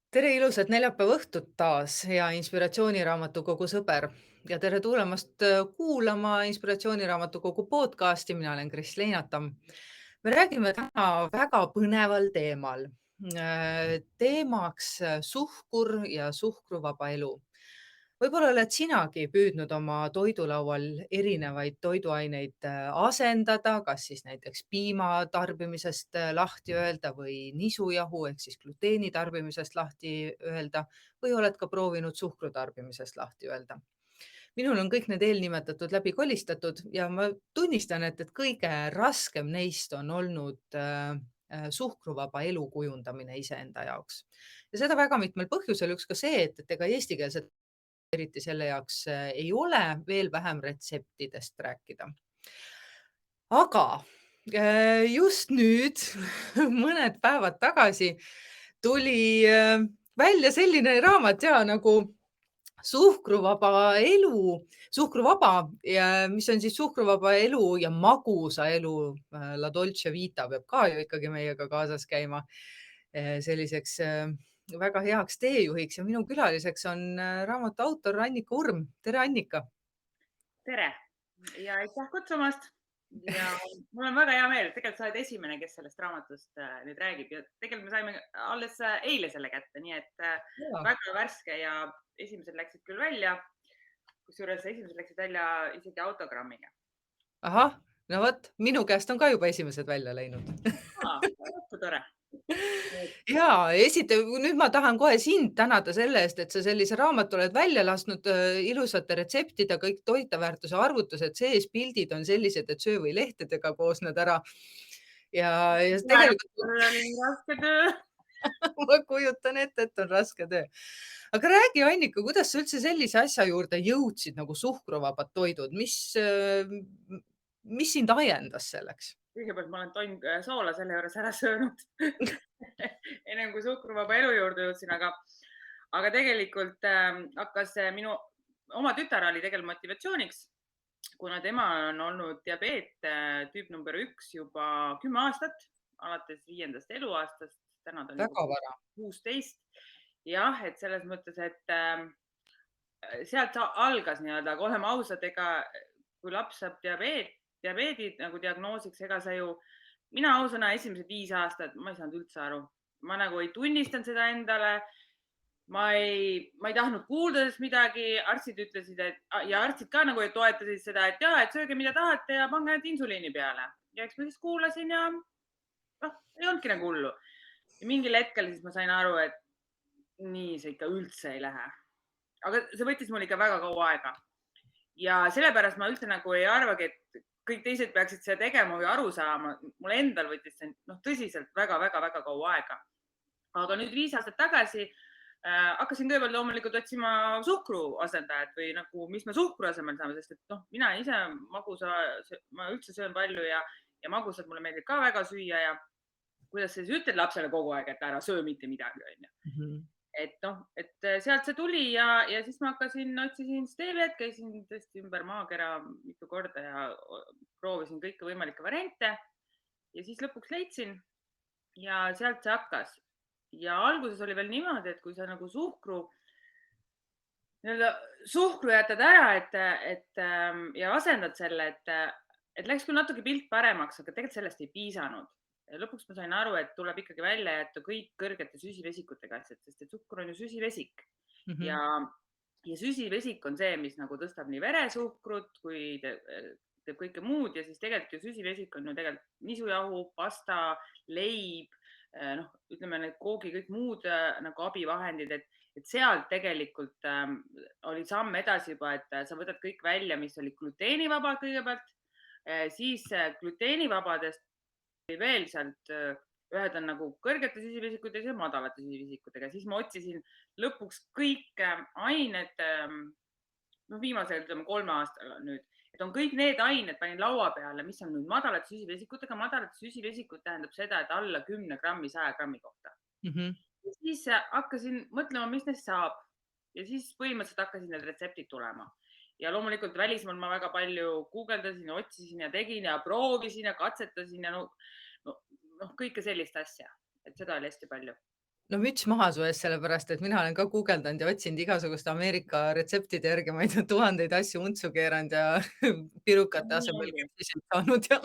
Tere ilusat neljapäeva õhtut taas, hea Inspiratsiooniraamatukogu sõber ja tere tulemast kuulama Inspiratsiooniraamatukogu podcasti. Mina olen Kris Leinatam. Me räägime täna väga põneval teemal. Teemaks suhkur ja suhkruvaba elu. Võib-olla oled sinagi püüdnud oma toidulaual erinevaid toiduaineid asendada, kas siis näiteks piima tarbimisest lahti öelda või nisujahu ehk siis gluteeni tarbimisest lahti öelda või oled ka proovinud suhkru tarbimisest lahti öelda. Minul on kõik need eelnimetatud läbi kolistatud ja ma tunnistan, et kõige raskem neist on olnud suhkruvaba elu kujundamine iseenda jaoks. Ja seda väga mitmel põhjusel. Üks ka see, et ega eestikeelset eriti selle jaoks ei ole, veel vähem retseptidest rääkida. Aga just nüüd, mõned päevad tagasi tuli välja selline raamat ja nagu suhkruvaba elu, suhkruvaba ja mis on siis suhkruvaba elu ja magusa elu. La Dolce Vita peab ka ju ikkagi meiega kaasas käima selliseks väga heaks teejuhiks ja minu külaliseks on raamatu autor Annika Urm. Tere, Annika! Tere ja aitäh kutsumast. Ja mul on väga hea meel, et tegelikult sa oled esimene, kes sellest raamatust nüüd räägib ja tegelikult me saime alles eile selle kätte, nii et Ja. väga värske ja esimesed läksid küll välja, kusjuures esimesed läksid välja isegi autogrammiga. Ahah, no vot, minu käest on ka juba esimesed välja läinud. Väga tore. Ja nüüd ma tahan kohe sind tänada selle eest, et sa sellise raamatu oled välja lasknud, ilusate retseptide, kõik toiteväärtuse arvutused sees, pildid on sellised, et söövõilehtedega koosned ära. Ja tegelikult See oli nii raske töö. ma kujutan ette, et on raske töö. Aga räägi, Annika, kuidas sa üldse sellise asja juurde jõudsid nagu suhkruvabad toidud, mis sind ajendas selleks? Kõigepealt ma olen tonn soola selle juures ära söönud ennem kui suhkruvaba elu juurde jõudsin, aga tegelikult hakkas minu oma tütar oli tegelikult motivatsiooniks, kuna temal on olnud diabeet tüüp number 1 juba 10 aastat, alates 5. eluaastast, täna ta on juba Väga vara. 16. Jah, et selles mõttes, et sealt algas nii-öelda, aga oleme ausad, ega kui laps saab diabeedi nagu diagnoosiks, ega sa ju, mina ausõna esimesed 5 aastat, ma ei saanud üldse aru. Ma nagu ei tunnistanud seda endale. Ma ei tahtnud kuulda sellest midagi. Arstid ütlesid, ja arstid ka nagu toetasid seda, et jaa, et sööge mida tahate ja pange ainult insuliini peale. Ja eks ma siis kuulasin ja ei olnudki nagu hullu. Ja mingil hetkel siis ma sain aru, et nii see ikka üldse ei lähe. Aga see võttis mul ikka väga kaua aega. Ja sellepärast ma üldse nagu ei arvagi, et kõik teised peaksid seda tegema või aru saama. Mul endal võttis see tõsiselt väga-väga-väga kaua aega. Aga nüüd 5 aastat tagasi hakkasin kõigepealt loomulikult otsima suhkru asendajat või nagu, mis me suhkru asemel saame, sest et mina ise magusa, ma üldse söön palju ja magusad mulle meeldib ka väga süüa ja kuidas sa siis ütled lapsele kogu aeg, et ära söö mitte midagi, on ju. Et sealt see tuli ja siis ma otsisin steviat, käisin tõesti ümber maakera mitu korda ja proovisin kõiki võimalikke variante ja siis lõpuks leidsin ja sealt see hakkas. Ja alguses oli veel niimoodi, et kui sa nagu suhkru jätad ära, ja asendad selle, et läks küll natuke pilt paremaks, aga tegelikult sellest ei piisanud. Lõpuks ma sain aru, et tuleb ikkagi välja jätta kõik kõrgete süsivesikutega asjad, sest et suhkur on ju süsivesik ja süsivesik on see, mis nagu tõstab nii veresuhkrut kui teeb kõike muud ja siis tegelikult ju süsivesik on ju tegelikult nisujahu, pasta, leib, ütleme need koogi kõik muud nagu abivahendid, et sealt tegelikult oli samm edasi juba, et sa võtad kõik välja, mis oli gluteenivaba kõigepealt, siis gluteenivabadest veel sealt ühed on nagu kõrgete süsivesikutega ja madalate süsivesikutega. Siis ma otsisin lõpuks kõik ained, viimasel 3 aastal on nüüd, et on kõik need ained panin laua peale, mis on nüüd madalate süsivesikutega. Madalate süsivesikud tähendab seda, et alla 10 grammi 100 grammi kohta. Ja siis hakkasin mõtlema, mis neist saab. Ja siis põhimõtteliselt hakkasid need retseptid tulema. Ja loomulikult välismaal ma väga palju guugeldasin, otsisin ja tegin ja proovisin ja katsetasin ja kõike sellist asja. Et seda oli hästi palju. no müts maha su ees, sellepärast et mina olen ka guugeldanud ja otsinud igasuguste Ameerika retseptide järgi, ma ei tea, tuhandeid asju untsu keeranud ja pirukate asemel küpsiseid saanud ja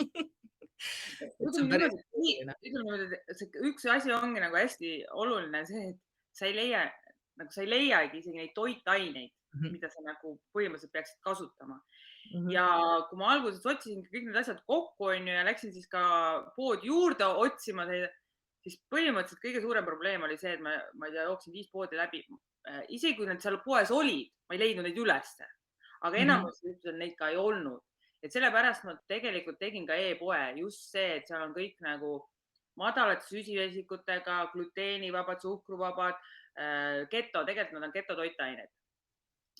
et see ütleme on päris niimoodi, keeruline. et see üks asi ongi nagu hästi oluline see, et sa ei leia, nagu sa ei leiagi isegi neid toitaineid, Mhm, mida sa nagu põhimõtteliselt peaksid kasutama. mhm, Ja kui ma alguses otsisin kõik need asjad kokku, onju, ja läksin siis ka poodi juurde otsima, siis põhimõtteliselt kõige suurem probleem oli see, et ma ei tea, jooksin 5 poodi läbi. Isegi kui nad seal poes olid, ma ei leidnud neid ülesse, aga mhm, enamus juhtudel neid ka ei olnud. Et sellepärast ma tegelikult tegin ka e-poe, just see, et seal on kõik nagu madalate süsivesikutega, gluteenivabad, suhkruvabad, keto, tegelikult nad on ketotoitained.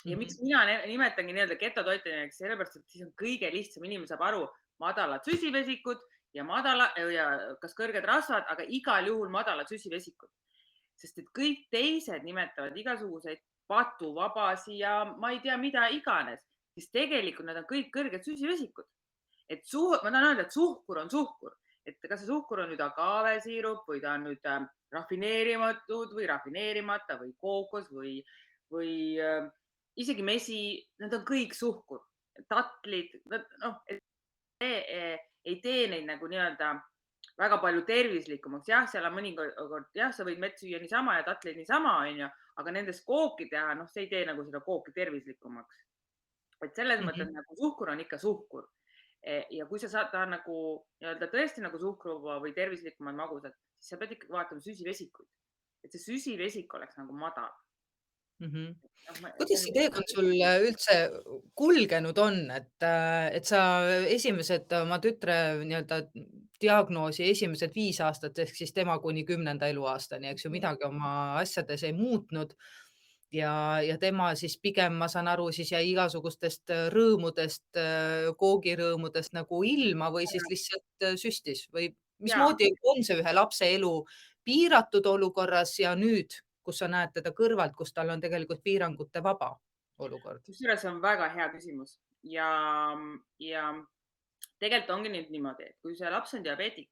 Ja mhm, miks mina nimetangi nii-öelda ketotoitaineks, sellepärast et siis on kõige lihtsam, inimene saab aru, madalad süsivesikud ja kas kõrged rasvad, aga igal juhul madalad süsivesikud. Sest et kõik teised nimetavad igasuguseid patuvabasi ja ma ei tea, mida iganes, siis tegelikult nad on kõik kõrged süsivesikud. Ma tahan öelda, et suhkur on suhkur, et kas see suhkur on nüüd agavesiirup või ta on nüüd rafineerimatud või rafineerimata või kookos või isegi mesi, need on kõik suhkur, tatlid, noh, see ei tee neid nagu nii-öelda väga palju tervislikumaks. Jah, seal on mõnikord, jah, sa võid mett süüa niisama ja tatleid niisama, onju, aga nendest kooki teha, noh, see ei tee nagu seda kooki tervislikumaks. Et selles mhm, mõttes nagu suhkur on ikka suhkur. Ja kui sa saad ta nagu nii-öelda tõesti nagu suhkruva või tervislikumad magusad, siis sa pead ikkagi vaatama süsivesikuid, et see süsivesik oleks nagu madal. mhm. Noh, Kuidas see teekond sul üldse kulgenud on, et sa esimesed oma tütre nii-öelda diagnoosi esimesed 5 aastat ehk siis tema kuni 10. eluaastani, eks ju, midagi oma asjades ei muutnud ja tema siis pigem, ma saan aru, siis jäi igasugustest rõõmudest, koogirõõmudest nagu ilma või siis lihtsalt süstis või ja mismoodi on see ühe lapse elu piiratud olukorras ja nüüd, kus sa näed teda kõrvalt, kus tal on tegelikult piirangute vaba olukord? kusjuures see on väga hea küsimus ja tegelikult ongi nüüd niimoodi, et kui see laps on diabeetik,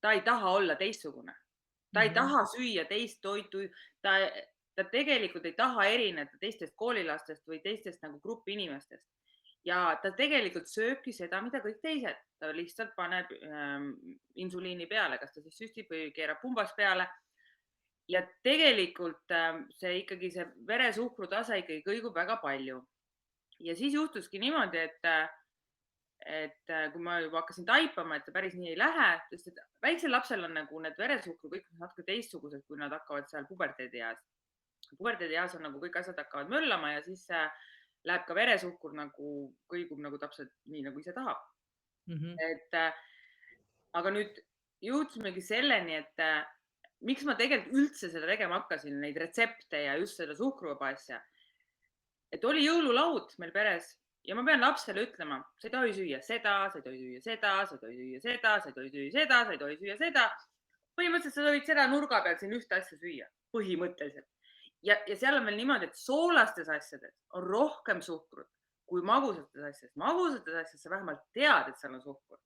ta ei taha olla teistsugune, ta ei Mhm, taha süüa teist toitu, ta, ta tegelikult ei taha erineda teistest koolilastest või teistest nagu grupi inimestest. Ja ta tegelikult sööbki seda, mida kõik teised, ta lihtsalt paneb insuliini peale, kas ta siis süstib või keerab pumbas peale. Ja tegelikult see ikkagi see veresuhkru tase ikkagi kõigub väga palju. Ja siis juhtuski niimoodi, et kui ma juba hakkasin taipama, et see päris nii ei lähe, sest et väiksel lapsel on nagu need veresuhkru kõik natuke teistsugused, kui nad hakkavad seal puberteedieas. Puberteedieas on nagu kõik asjad hakkavad möllama ja siis läheb ka veresuhkur nagu kõigub nagu täpselt nii, nagu ise tahab. mhm, Et aga nüüd jõudsimegi selleni, et miks ma tegelikult üldse seda tegema hakkasin, neid retsepte ja just seda suhkruvaba asja. Et oli jõululaud meil peres ja ma pean lapsele ütlema, sa ei tohi süüa seda, sa ei tohi süüa seda, sa ei tohi süüa seda, sa ei tohi süüa seda, sa ei tohi süüa seda. Põhimõtteliselt sa võid seda nurga peal siin ühte asja süüa, põhimõtteliselt. Ja seal on veel niimoodi, et soolastes asjades on rohkem suhkrut kui magusates asjades. Magusates asjades sa vähemalt tead, et seal on suhkur,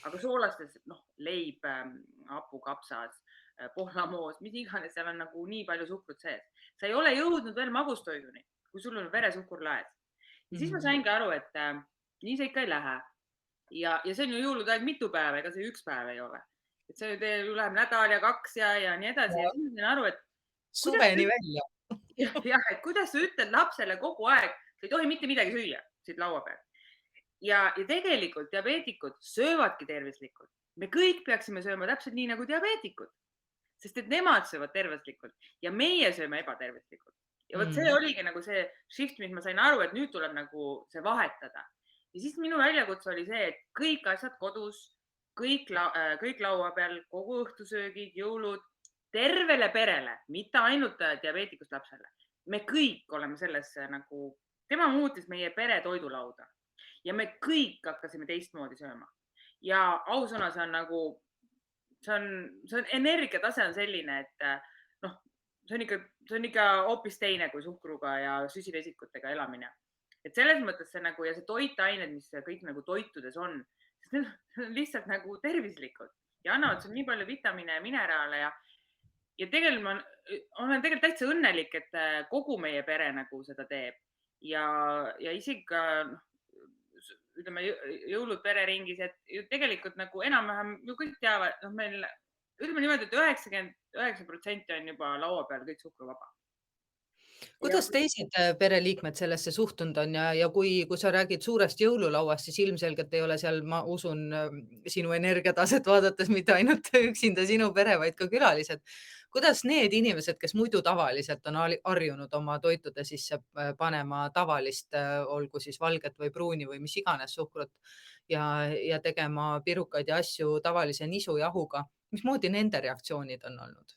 aga soolastes, noh, leib, hapukapsas, pohlamoos, mis iganes, seal on nagu nii palju suhkrut sees. Sa ei ole jõudnud veel magustoiduni, kui sul on veresuhkur laes. Ja siis ma mhm. saingi aru, et nii see ikka ei lähe. Ja see on ju jõulude aeg mitu päeva, ega see üks päev ei ole. Et see teil läheb nädal ja 2 ja nii edasi ja siis ma sain aru, et kuidas Suveni välja. jah, et kuidas sa ütled lapsele kogu aeg, sa ei tohi mitte midagi süüa siit laua peal. Ja tegelikult diabeetikud söövadki tervislikult. Me kõik peaksime sööma täpselt nii nagu diabeetikud, sest et nemad söövad tervislikult ja meie sööme ebatervislikult. Ja vot see Mm, oligi nagu see shift, mis ma sain aru, et nüüd tuleb nagu see vahetada. Ja siis minu väljakutse oli see, et kõik asjad kodus, kõik laua peal, kogu õhtusöögid, jõulud, tervele perele, mitte ainult diabeetikust lapsele. Me kõik oleme sellesse nagu, tema muutis meie pere toidulauda ja me kõik hakkasime teistmoodi sööma. Ja ausõna, see on nagu, see on energiatase on selline, et noh, see on ikka hoopis teine kui suhkruga ja süsivesikutega elamine. Et selles mõttes see nagu ja see toitained, mis kõik nagu toitudes on, sest need on lihtsalt nagu tervislikud ja annavad sulle nii palju vitamiine ja mineraale ja tegelikult ma olen tegelikult täitsa õnnelik, et kogu meie pere nagu seda teeb ja isegi ka noh, ütleme jõulud pereringis, et ju tegelikult nagu enam-vähem ju kõik teavad, noh, meil ütleme niimoodi, et 99% on juba laua peal kõik suhkruvaba. Ja Kuidas teised pereliikmed sellesse suhtunud on ja kui sa räägid suurest jõululauast, siis ilmselgelt ei ole seal, ma usun, sinu energiataset vaadates mitte ainult üksinda sinu pere, vaid ka külalised. Kuidas need inimesed, kes muidu tavaliselt on harjunud oma toitude sisse panema tavalist, olgu siis valget või pruuni või mis iganes suhkrut ja tegema pirukaid ja asju tavalise nisujahuga, mismoodi nende reaktsioonid on olnud?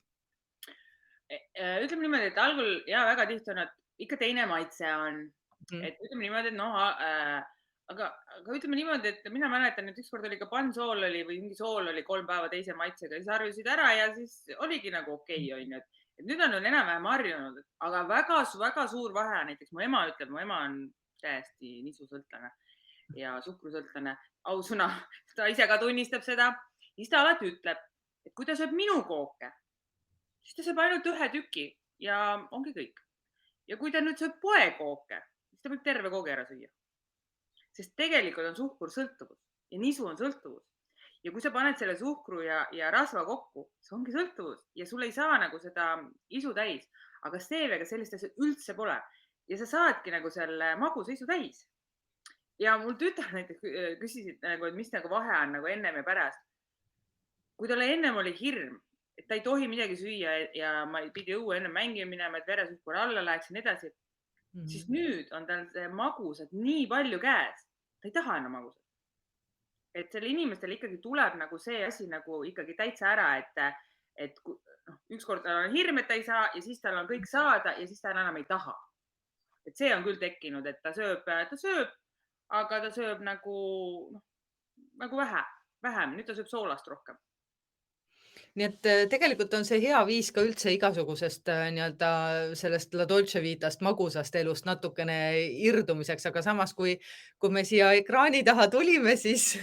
ütleme niimoodi, et algul ja väga tihti on, et ikka teine maitse on, Mhm. et ütleme niimoodi, et noh, aga ütleme niimoodi, et mina mäletan, et ükskord oli ka pannsool oli või mingi sool oli 3 päeva teise maitsega, siis harjusid ära ja siis oligi nagu okei, onju, et nüüd on enam-vähem harjunud, aga väga suur vahe, näiteks mu ema ütleb, mu ema on täiesti nisusõltlane ja suhkrusõltlane, ausõna, ta ise ka tunnistab seda, siis ta alati ütleb, et kui ta sööb minu kooke, siis ta sööb ainult ühe tüki ja ongi kõik. Ja kui ta nüüd sööb poekooke, siis ta võib terve koogi ära süüa. Sest tegelikult on suhkur sõltuvus ja nisu on sõltuvus. Ja kui sa paned selle suhkru ja rasva kokku, see ongi sõltuvus ja sul ei saa nagu seda isu täis, aga steeviaga sellist asja üldse pole. Ja sa saadki nagu selle magusa isu täis. Ja mul tütar näiteks küsisid nagu, et mis nagu vahe on nagu ennem ja pärast. Kui talle ennem oli hirm, et ta ei tohi midagi süüa ja ma pidi õue enne mängima minema, et veresuhkur alla läheks ja nii edasi, siis Mhm. nüüd on tal see magusad nii palju käes, ta ei taha enam magusat. Et selle inimestel ikkagi tuleb nagu see asi nagu ikkagi täitsa ära, et noh, ükskord tal on hirm, et ta ei saa ja siis tal on kõik saada ja siis ta enam ei taha. Et see on küll tekkinud, et ta sööb, aga ta sööb nagu, noh, nagu vähem, nüüd ta sööb soolast rohkem. Nii et tegelikult on see hea viis ka üldse igasugusest nii-öelda sellest La Dolce Vitast, magusast elust natukene irdumiseks, aga samas, kui me siia ekraani taha tulime, siis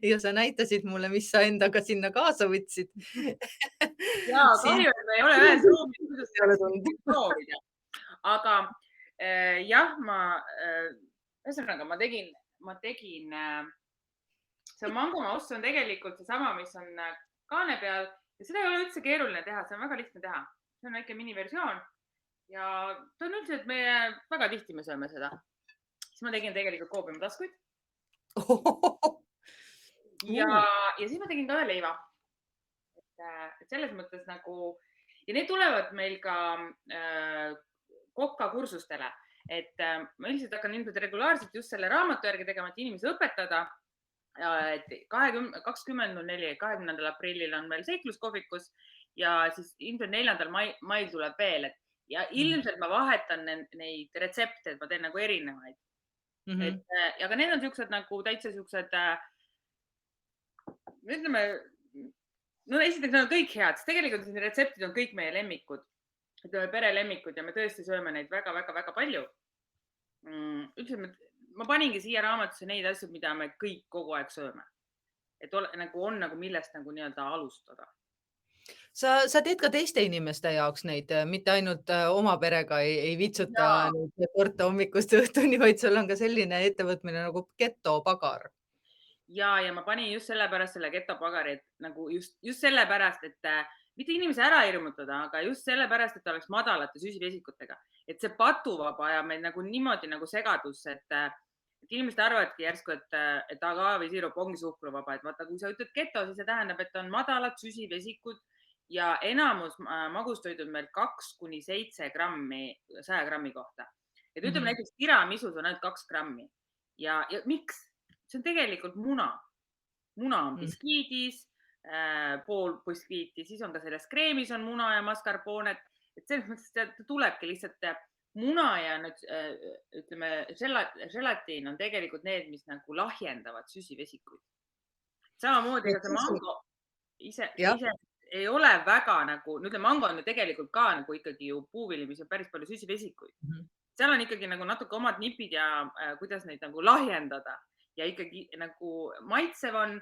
ja sa näitasid mulle, mis sa endaga sinna kaasa võtsid Jaa, siis kahju, et me ei ole ühes ruumis, muidu ei ole saaks tunda. proovida. Aga jah, ühesõnaga ma tegin, see mangomaust on tegelikult seesama, mis on kaane peal ja seda ei ole üldse keeruline teha, see on väga lihtne teha. See on väike miniversioon ja ta on üldse, et väga tihti me sööme seda. siis ma tegin tegelikult koobimataskuid ja siis ma tegin ka ühe leiva. Et selles mõttes nagu ja need tulevad meil ka kokkakursustele, et ma üldiselt hakkan ilmselt regulaarselt just selle raamatu järgi tegema, et inimesi õpetada. Et 20. aprillil on meil seikluskohvikus ja siis ilmselt 4. mail tuleb veel, et ja ilmselt ma vahetan neid retsepte, et ma teen nagu erinevaid. Mhm. Aga need on siuksed nagu täitsa siuksed, ütleme, no esiteks nad on kõik head, sest tegelikult need retseptid on kõik meie lemmikud, ütleme perelemmikud ja me tõesti sööme neid väga-väga-väga palju. Ütleme, et ma paningi siia raamatusse neid asju, mida me kõik kogu aeg sööme. Et nagu on nagu millest nagu nii-öelda alustada. Sa teed ka teiste inimeste jaoks neid, mitte ainult oma perega ei vitsuta Jaa. neid torte hommikust õhtuni, vaid sul on ka selline ettevõtmine nagu Getopagar. Ja ma panin just sellepärast selle getopagari, et nagu just sellepärast, et mitte inimesi ära hirmutada, aga just sellepärast, et ta oleks madalate süsivesikutega, et see patuvaba ajab meid nagu niimoodi nagu segadusse, et inimesed arvavadki järsku, et agaavisiirup ongi suhkruvaba, et vaata, kui sa ütled keto, siis see tähendab, et on madalad süsivesikud ja enamus magustoidud meil 2–7 grammi 100 grammi kohta. Et ütleme näiteks tiramisus on ainult 2 grammi ja miks? See on tegelikult muna. Muna on biskiidis, pool biskiiti, siis on ka selles kreemis on muna ja mascarpone, et selles mõttes ta tulebki lihtsalt muna ja nüüd ütleme, želatiin on tegelikult need, mis nagu lahjendavad süsivesikuid. Samamoodi ka see mango ise jah, ei ole väga nagu, no ütleme, mango on ju tegelikult ka nagu ikkagi ju puuvili, mis on päris palju süsivesikuid. Seal on ikkagi nagu natuke omad nipid ja kuidas neid nagu lahjendada ja ikkagi nagu maitsev on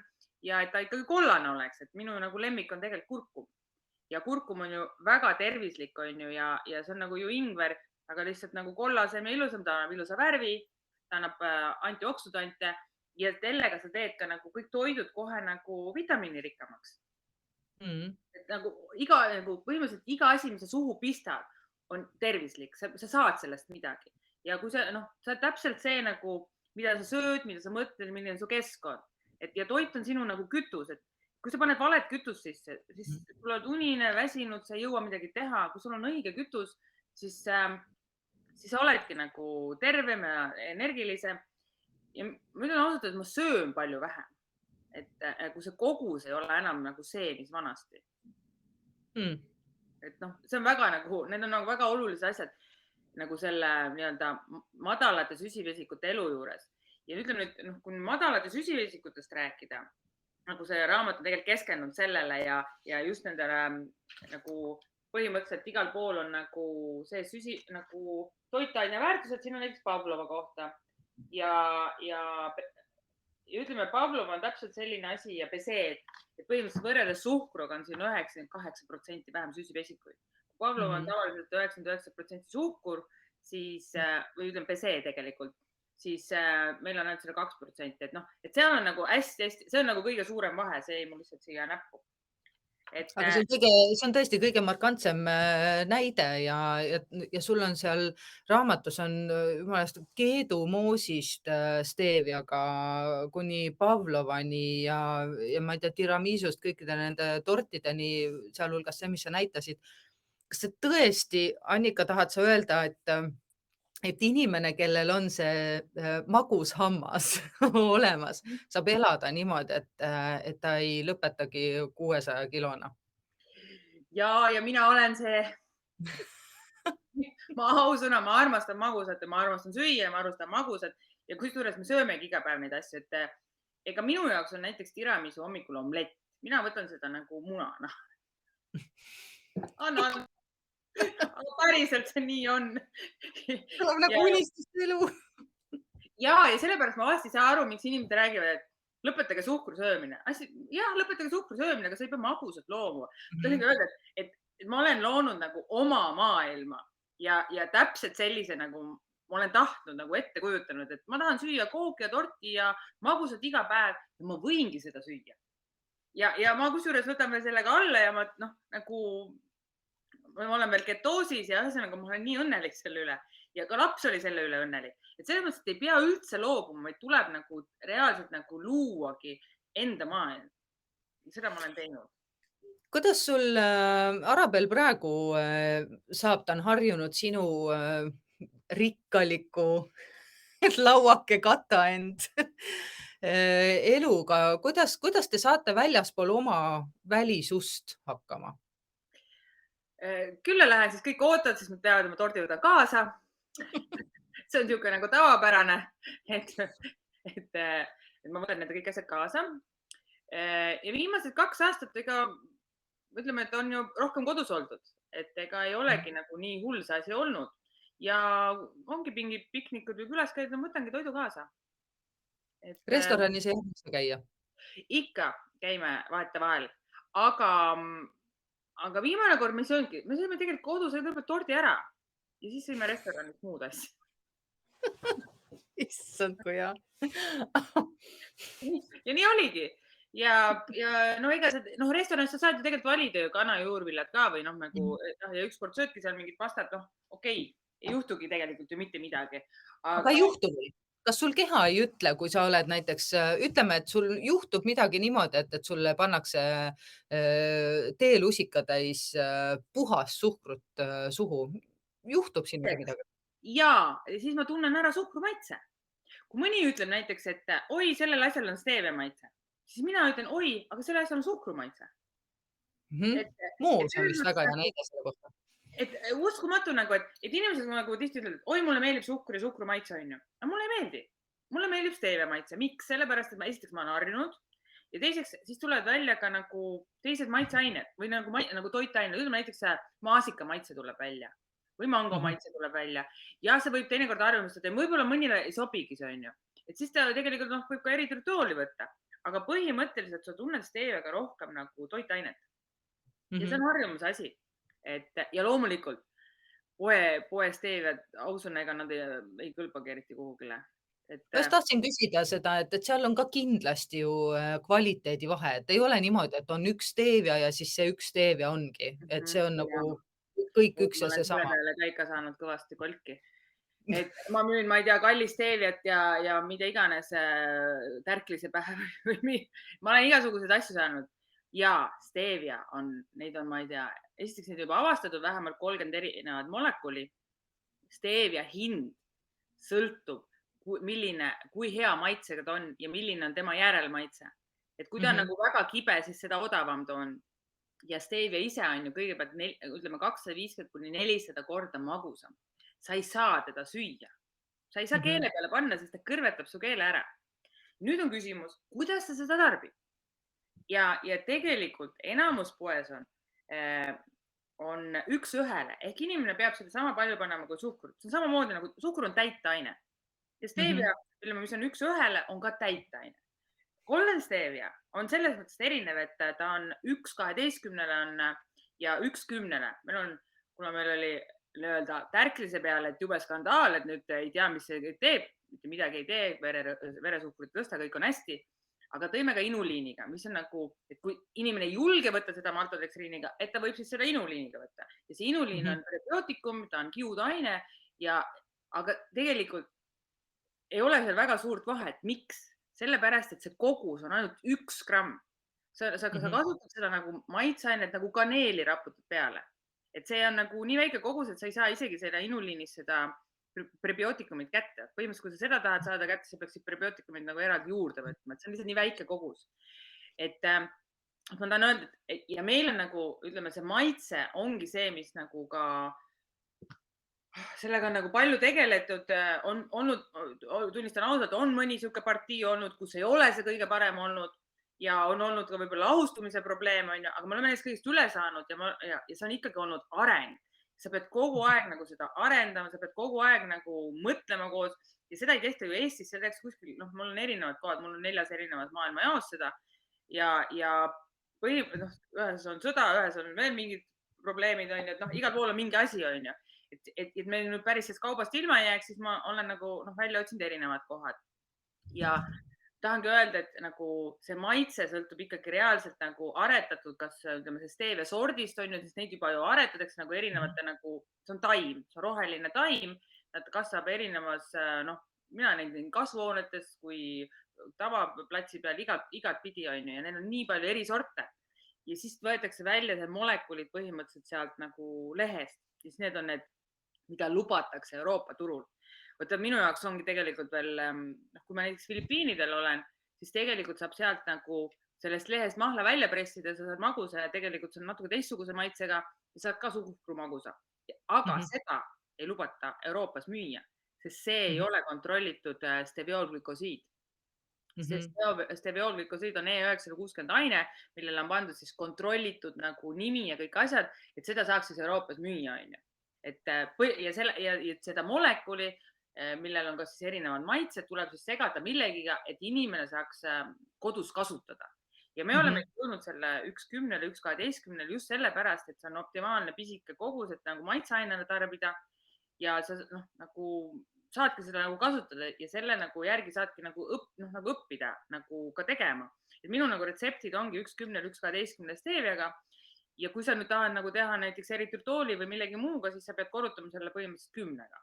ja et ta ikkagi kollane oleks, et minu nagu lemmik on tegelikult kurkum. ja kurkum on ju väga tervislik, on ju, ja see on nagu ju ingver, aga lihtsalt nagu kollasem ja ilusam, ta annab ilusa värvi, ta annab antioksüdante ja sellega sa teed ka nagu kõik toidud kohe nagu vitamiinirikkamaks. Mm. Et nagu põhimõtteliselt iga asi, mis sa suhu pistad, on tervislik, sa saad sellest midagi. Ja kui sa, sa oled täpselt see nagu, mida sa sööd, mida sa mõtled, milline on su keskkond. Ja toit on sinu nagu kütus, et kui sa paned valet kütust sisse, siis sul oled unine, väsinud, sa ei jõua midagi teha. Kui sul on õige kütus, siis sa oledki nagu tervem ja energilisem. Ja ma ütlen ausalt, et ma söön palju vähem. Et kui see kogus ei ole enam nagu see, mis vanasti. Et see on väga nagu, need on nagu väga olulised asjad nagu selle nii-öelda madalate süsivesikute elu juures. Ja ütleme nüüd, kui madalate süsivesikutest rääkida, nagu see raamat on tegelikult keskendunud sellele ja just nendele nagu põhimõtteliselt igal pool on nagu see nagu toitaine väärtused, siin on näiteks Pavlova kohta ja ütleme, Pavlova on täpselt selline asi ja see, et põhimõtteliselt võrreldes suhkruga on siin 98% vähem süsivesikuid. Pavlova on tavaliselt 99% suhkur, siis, või ütleme pesee tegelikult, siis meil on ainult selle 2%. Et seal on nagu hästi, see on nagu kõige suurem vahe, see ei mul lihtsalt siia näppu. Aga see on tõesti kõige markantsem näide ja sul on seal raamatus on jumalast keedumoosist steeviaga kuni Pavlovani ja ma ei tea, tiramisust kõikide nende tortideni, sealhulgas see, mis sa näitasid. Kas sa tõesti, Annika, tahad sa öelda, et inimene, kellel on see magus hammas olemas, saab elada niimoodi, et ta ei lõpetagi 600 kilona? Ja mina olen see, ma ausõna, ma armastan magusat ja ma armastan süüa ja ma armastan magusat ja kusjuures me söömegi iga päev neid asju, et ega minu jaoks on näiteks tiramisu hommikul omlett. Mina võtan seda nagu munana. Anna. Aga päriselt see nii on. Tuleb nagu unistuselu. Ja sellepärast ma vast ei saa aru, miks inimesed räägivad, et lõpetage suhkru söömine. Jah, lõpetage suhkru söömine, aga sa ei pea magusat looma. Tahangi öelda, et ma olen loonud nagu oma maailma ja täpselt sellise nagu ma olen tahtnud nagu ette kujutanud, et ma tahan süüa kooki ja torti ja magusat iga päev ja ma võingi seda süüa. Ja ma kusjuures võtan veel sellega alla ja ma olen veel ketoosis ja ühesõnaga ma olen nii õnnelik selle üle ja ka laps oli selle üle õnnelik. Et selles mõttes, et ei pea üldse loobuma, vaid tuleb nagu reaalselt nagu luuagi enda maailm. Seda ma olen teinud. Kuidas sul Arabel praegu saab, ta on harjunud sinu rikkaliku lauake kata end eluga. Kuidas te saate väljaspool oma välisust hakkama? Külla lähen, siis kõik ootavad, siis nad teavad, et ma tordi võtan kaasa. See on niisugune nagu tavapärane, et ma võtan need kõik asjad kaasa. Ja viimased 2 aastat, ütleme, et on ju rohkem kodus oldud, et ega ei olegi nagu nii hull see asi olnud. Ja ongi mingi piknikud või külas käid, ma võtangi toidu kaasa. Restoranis ei jõudnud käia? Ikka käime vahetevahel, aga viimane kord me sõime tegelikult kodus kõigepealt tordi ära ja siis sõime restoranis muud asja. Issand, kui hea. Ja nii oligi. Ja restoranis sa saad ju tegelikult valida ju kana ja juurvillad ka või ja ükskord söödki seal mingit pastat, okei, ei juhtugi tegelikult ju mitte midagi. Aga ei juhtu või? Kas sul keha ei ütle, kui sa oled näiteks, ütleme, et sul juhtub midagi niimoodi, et sulle pannakse teelusikatäis puhas suhkrut suhu? Juhtub sinuga midagi? Ja siis ma tunnen ära suhkru maitse. Kui mõni ütleb näiteks, et oi, sellel asjal on stevia maitse, siis mina ütlen, oi, aga selle asjal on suhkru maitse. Moos on vist väga hea näide selle kohta. Et uskumatu nagu, et inimesed nagu tihti ütlevad, et oi, mulle meeldib suhkur ja suhkru maitse on ju. Aga mulle ei meeldi. Mulle meeldib stevia maitse. Miks? Sellepärast, et esiteks ma olen harjunud ja teiseks siis tulevad välja ka nagu teised maitseained või nagu toitained. Ütleme näiteks maasika maitse tuleb välja või mango maitse tuleb välja ja see võib teinekord harjumustada ja võib-olla mõnile ei sobigi see on ju. Et siis ta tegelikult võib ka eritritooli võtta, aga põhimõtteliselt sa tunned steviaga rohkem nagu toitainet. ja see Mhm. on harjumuse asi. Ja loomulikult poes teevad, ausõna, ega nad ei kõlbagi eriti kuhugile. Et ma just tahtsin küsida seda, et seal on ka kindlasti ju kvaliteedivahe, et ei ole niimoodi, et on üks stevia ja siis see üks stevia ongi, et see on ja nagu kõik üks ma ja olen selle seesama. peale ka ikka saanud kõvasti kolki. Et ma müün, ma ei tea, kallist teeviat ja mida iganes tärklise pähe ma olen igasuguseid asju saanud. Ja stevia on, neid on, ma ei tea, esiteks neid juba avastatud vähemalt 30 erinevat molekuli. Stevia hind sõltub, kui hea maitsega ta on ja milline on tema järelmaitse. Et kui ta on Mhm, nagu väga kibe, siis seda odavam ta on. Ja stevia ise on ju kõigepealt, ütleme 250–400 korda magusam. Sa ei saa teda süüa. Sa ei saa mhm, keele peale panna, sest ta kõrvetab su keele ära. Nüüd on küsimus, kuidas sa seda tarbid? Ja tegelikult enamus poes on üks-ühele ehk inimene peab seda sama palju panema kui suhkrut. See on samamoodi nagu suhkur on täitaine ja mhm, stevia, ütleme, mis on üks-ühele, on ka täitaine. Golden stevia on selles mõttes erinev, et ta on 1/12 on ja 1/10. Kuna meil oli nii-öelda tärklise peale, et jube skandaal, et nüüd ei tea, mis see teeb, mitte midagi ei tee, veresuhkrut ei tõsta, kõik on hästi. Aga tõime ka inuliiniga, mis on nagu, et kui inimene ei julge võtta seda maltodekstriiniga, et ta võib siis seda inuliiniga võtta ja see inuliin mhm, on prebiootikum, ta on kiudaine ja, aga tegelikult ei ole seal väga suurt vahet. Miks? Sellepärast, et see kogus on ainult 1 gramm. Sa mhm, kasutad seda nagu maitseainet, nagu kaneeli raputad peale. Et see on nagu nii väike kogus, et sa ei saa isegi seda inuliinis seda prebiootikumit kätte. Põhimõtteliselt, kui sa seda tahad saada kätte, sa peaksid prebiootikumit nagu eraldi juurde võtma, et see on lihtsalt nii väike kogus. Et ma tahan öelda, et ja meil on nagu, ütleme, see maitse ongi see, mis nagu ka sellega on nagu palju tegeletud, on olnud, tunnistan ausalt, on mõni sihuke partii olnud, kus ei ole see kõige parem olnud ja on olnud ka võib-olla lahustumise probleem, onju, aga me oleme neist kõigist üle saanud ja see on ikkagi olnud areng. sa pead kogu aeg nagu seda arendama, sa pead kogu aeg nagu mõtlema koos ja seda ei tehta ju Eestis, seda tehakse kuskil, noh, mul on erinevad kohad, mul on 4 erinevas maailmajaos seda ja ühes on sõda, ühes on veel mingid probleemid, onju, et noh, igal pool on mingi asi, onju. Et me nüüd päris sellest kaubast ilma ei jääks, siis ma olen nagu noh, välja otsinud erinevad kohad ja tahangi öelda, et nagu see maitse sõltub ikkagi reaalselt nagu aretatud, kas ütleme, see stevia sordist on ju, sest neid juba ju aretatakse nagu mhm, erinevate nagu, see on taim, see on roheline taim, ta kasvab erinevas, noh, mina neid näin kasvuhoonetes kui tavaplatsi peal igatpidi on ju ja neil on nii palju eri sorte. Ja siis võetakse välja need molekulid põhimõtteliselt sealt nagu lehest, siis need on need, mida lubatakse Euroopa turul. Vaata, minu jaoks ongi tegelikult veel, noh, kui ma näiteks Filipiinidel olen, siis tegelikult saab sealt nagu sellest lehest mahla välja pressida, sa saad magusa ja tegelikult see on natuke teistsuguse maitsega ja saad ka suhkrumagusa. Aga mhm, seda ei lubata Euroopas müüa, sest see ei mhm, ole kontrollitud stevioolglükosiid. mhm, Stevioolglükosiid on E960 aine, millele on pandud siis kontrollitud nagu nimi ja kõik asjad, et seda saaks siis Euroopas müüa, onju. Ja seda molekuli, millel on ka siis erinevad maitsed, tuleb siis segada millegiga, et inimene saaks kodus kasutada. Ja me oleme mhm. jõudnud selle 1/10, 1/12 just sellepärast, et see on optimaalne pisike kogus, et nagu maitseainena tarbida ja sa noh, nagu saadki seda nagu kasutada ja selle nagu järgi saadki nagu nagu õppida nagu ka tegema. Et minu nagu retseptid ongi 1/10, 1/12 steeviaga ja kui sa nüüd tahad nagu teha näiteks eritrittooli või millegi muuga, siis sa pead korrutama selle põhimõtteliselt 10-ga.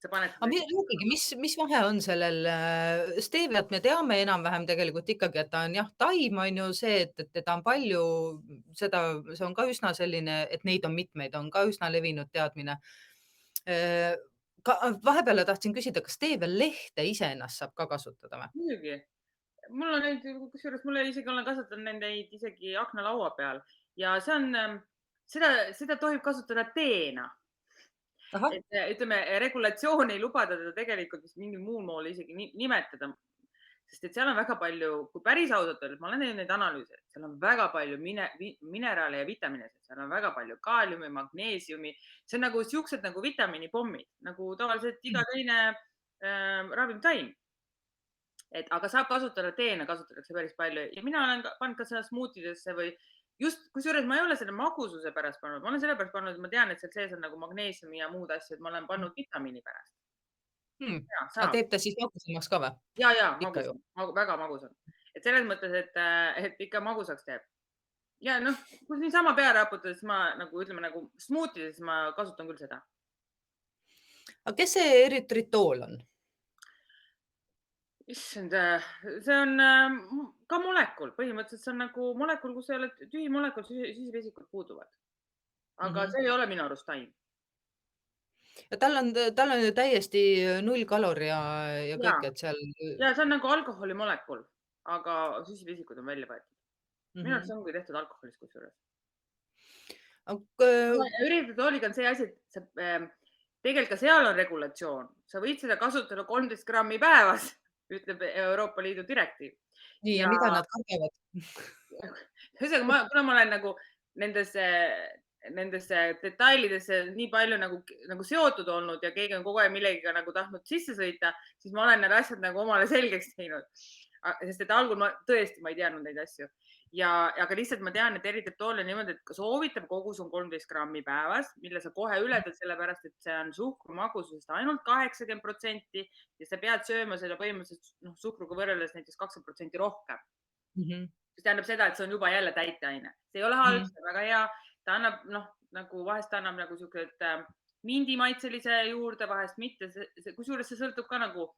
sa paned aga seda rääkige, mis vahe on sellel steviat me teame enam-vähem tegelikult ikkagi, et ta on jah, taim on ju see, et teda on palju, seda, see on ka üsna selline, et neid on mitmeid, on ka üsna levinud teadmine. Äh, ka vahepeale tahtsin küsida, kas stevia lehte iseennast saab ka kasutada või? muidugi. Mul on neid, kusjuures mul isegi olen kasvatanud neid isegi aknalaua peal ja see on, seda tohib kasutada teena. ahah, Et ütleme, regulatsioon ei luba teda tegelikult vist mingil muul moel isegi nimetada, sest et seal on väga palju, kui päris ausalt öelda, ma olen teinud neid analüüse, seal on väga palju mineraale ja vitamiine, seal on väga palju kaaliumi, magneesiumi, see on nagu siuksed nagu vitamiinipommid, nagu tavaliselt iga teine ravimtaim. Et aga saab kasutada, teena kasutatakse päris palju ja mina olen pannud ka seda smuutidesse või just, kusjuures ma ei ole selle magususe pärast pannud, ma olen selle pärast pannud, et ma tean, et seal sees on nagu magneesiumi ja muud asju, et ma olen pannud vitamiini pärast. Ja Aga saab. teeb ta siis magusamaks ka või? Ja Ikka magus ju. on, väga magus on. Et selles mõttes, et ikka magusaks teeb. Ja noh, kui niisama peale raputada, siis ma nagu ütleme nagu smuutides ma kasutan küll seda. Aga kes see eritritool on? Issand, see on ka molekul, põhimõtteliselt see on nagu molekul, kus ei ole tühi molekul, süsivesikud puuduvad. Aga Mhm. see ei ole minu arust taim. Ja tal on ju täiesti 0 kalori ja Ja, kõik, et seal ja see on nagu alkoholimolekul, aga süsivesikud on välja võetud. Minu arust mhm. see ongi tehtud alkoholist kusjuures. Aga Üritatooliga on see asi, et sa, tegelikult ka seal on regulatsioon, sa võid seda kasutada 13 grammi päevas, ütleb Euroopa Liidu direktiiv. nii, ja Ja mida nad kardavad? ühesõnaga kuna ma olen nagu nendesse detailidesse nii palju nagu seotud olnud ja keegi on kogu aeg millegiga nagu tahtnud sisse sõita, siis ma olen need asjad nagu omale selgeks teinud. Sest et algul ma tõesti, ma ei teadnud neid asju aga lihtsalt ma tean, et eritritool on niimoodi, et soovitav kogus on 13 grammi päevas, mille sa kohe ületad, sellepärast et see on suhkru magususest ainult 80% ja sa pead sööma seda põhimõtteliselt suhkruga võrreldes näiteks 20% rohkem. Mhm. Mis tähendab seda, et see on juba jälle täiteaine. See ei ole halb, see on väga hea. Ta annab, nagu vahest annab nagu siukesed mindimaitselise juurde, vahest mitte. Kusjuures see sõltub ka nagu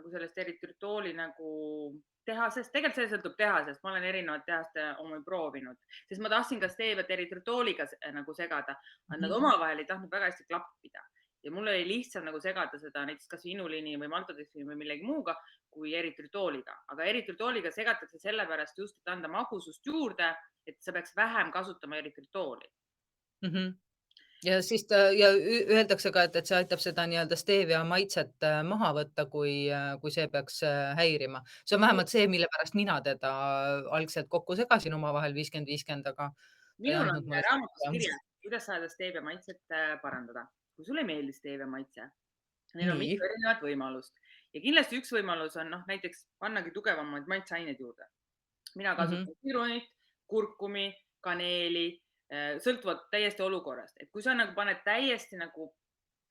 sellest eritritooli nagu tehasest. Tegelikult see sõltub tehasest. Ma olen erinevad tehaste omi proovinud, sest ma tahtsin ka steeviat eritritooliga nagu segada, aga nad omavahel ei tahtnud väga hästi klappida. Ja mul oli lihtsam nagu segada seda näiteks kas inuliini või maltodextrini või millegi muuga kui eritritooliga. Aga eritritooliga segatakse sellepärast just, et anda magusust juurde, et sa peaks vähem kasutama eritritooli. Mhm. Ja siis öeldakse ka, et see aitab seda nii-öelda stevia maitset maha võtta, kui see peaks häirima. See on vähemalt see, mille pärast mina teda algselt kokku segasin omavahel 50-50, aga ta ei Minul on andnud mulle raamatus seda. kirjas, kuidas saada stevia maitset parandada. Kui sulle ei meeldi stevia maitse, neil on Nii. mitu erinevat võimalust ja kindlasti üks võimalus on näiteks pannagi tugevamaid maitseaineid juurde. Mina kasutan sirunit, kurkumi, kaneeli, sõltuvalt täiesti olukorrast, et kui sa nagu paned täiesti nagu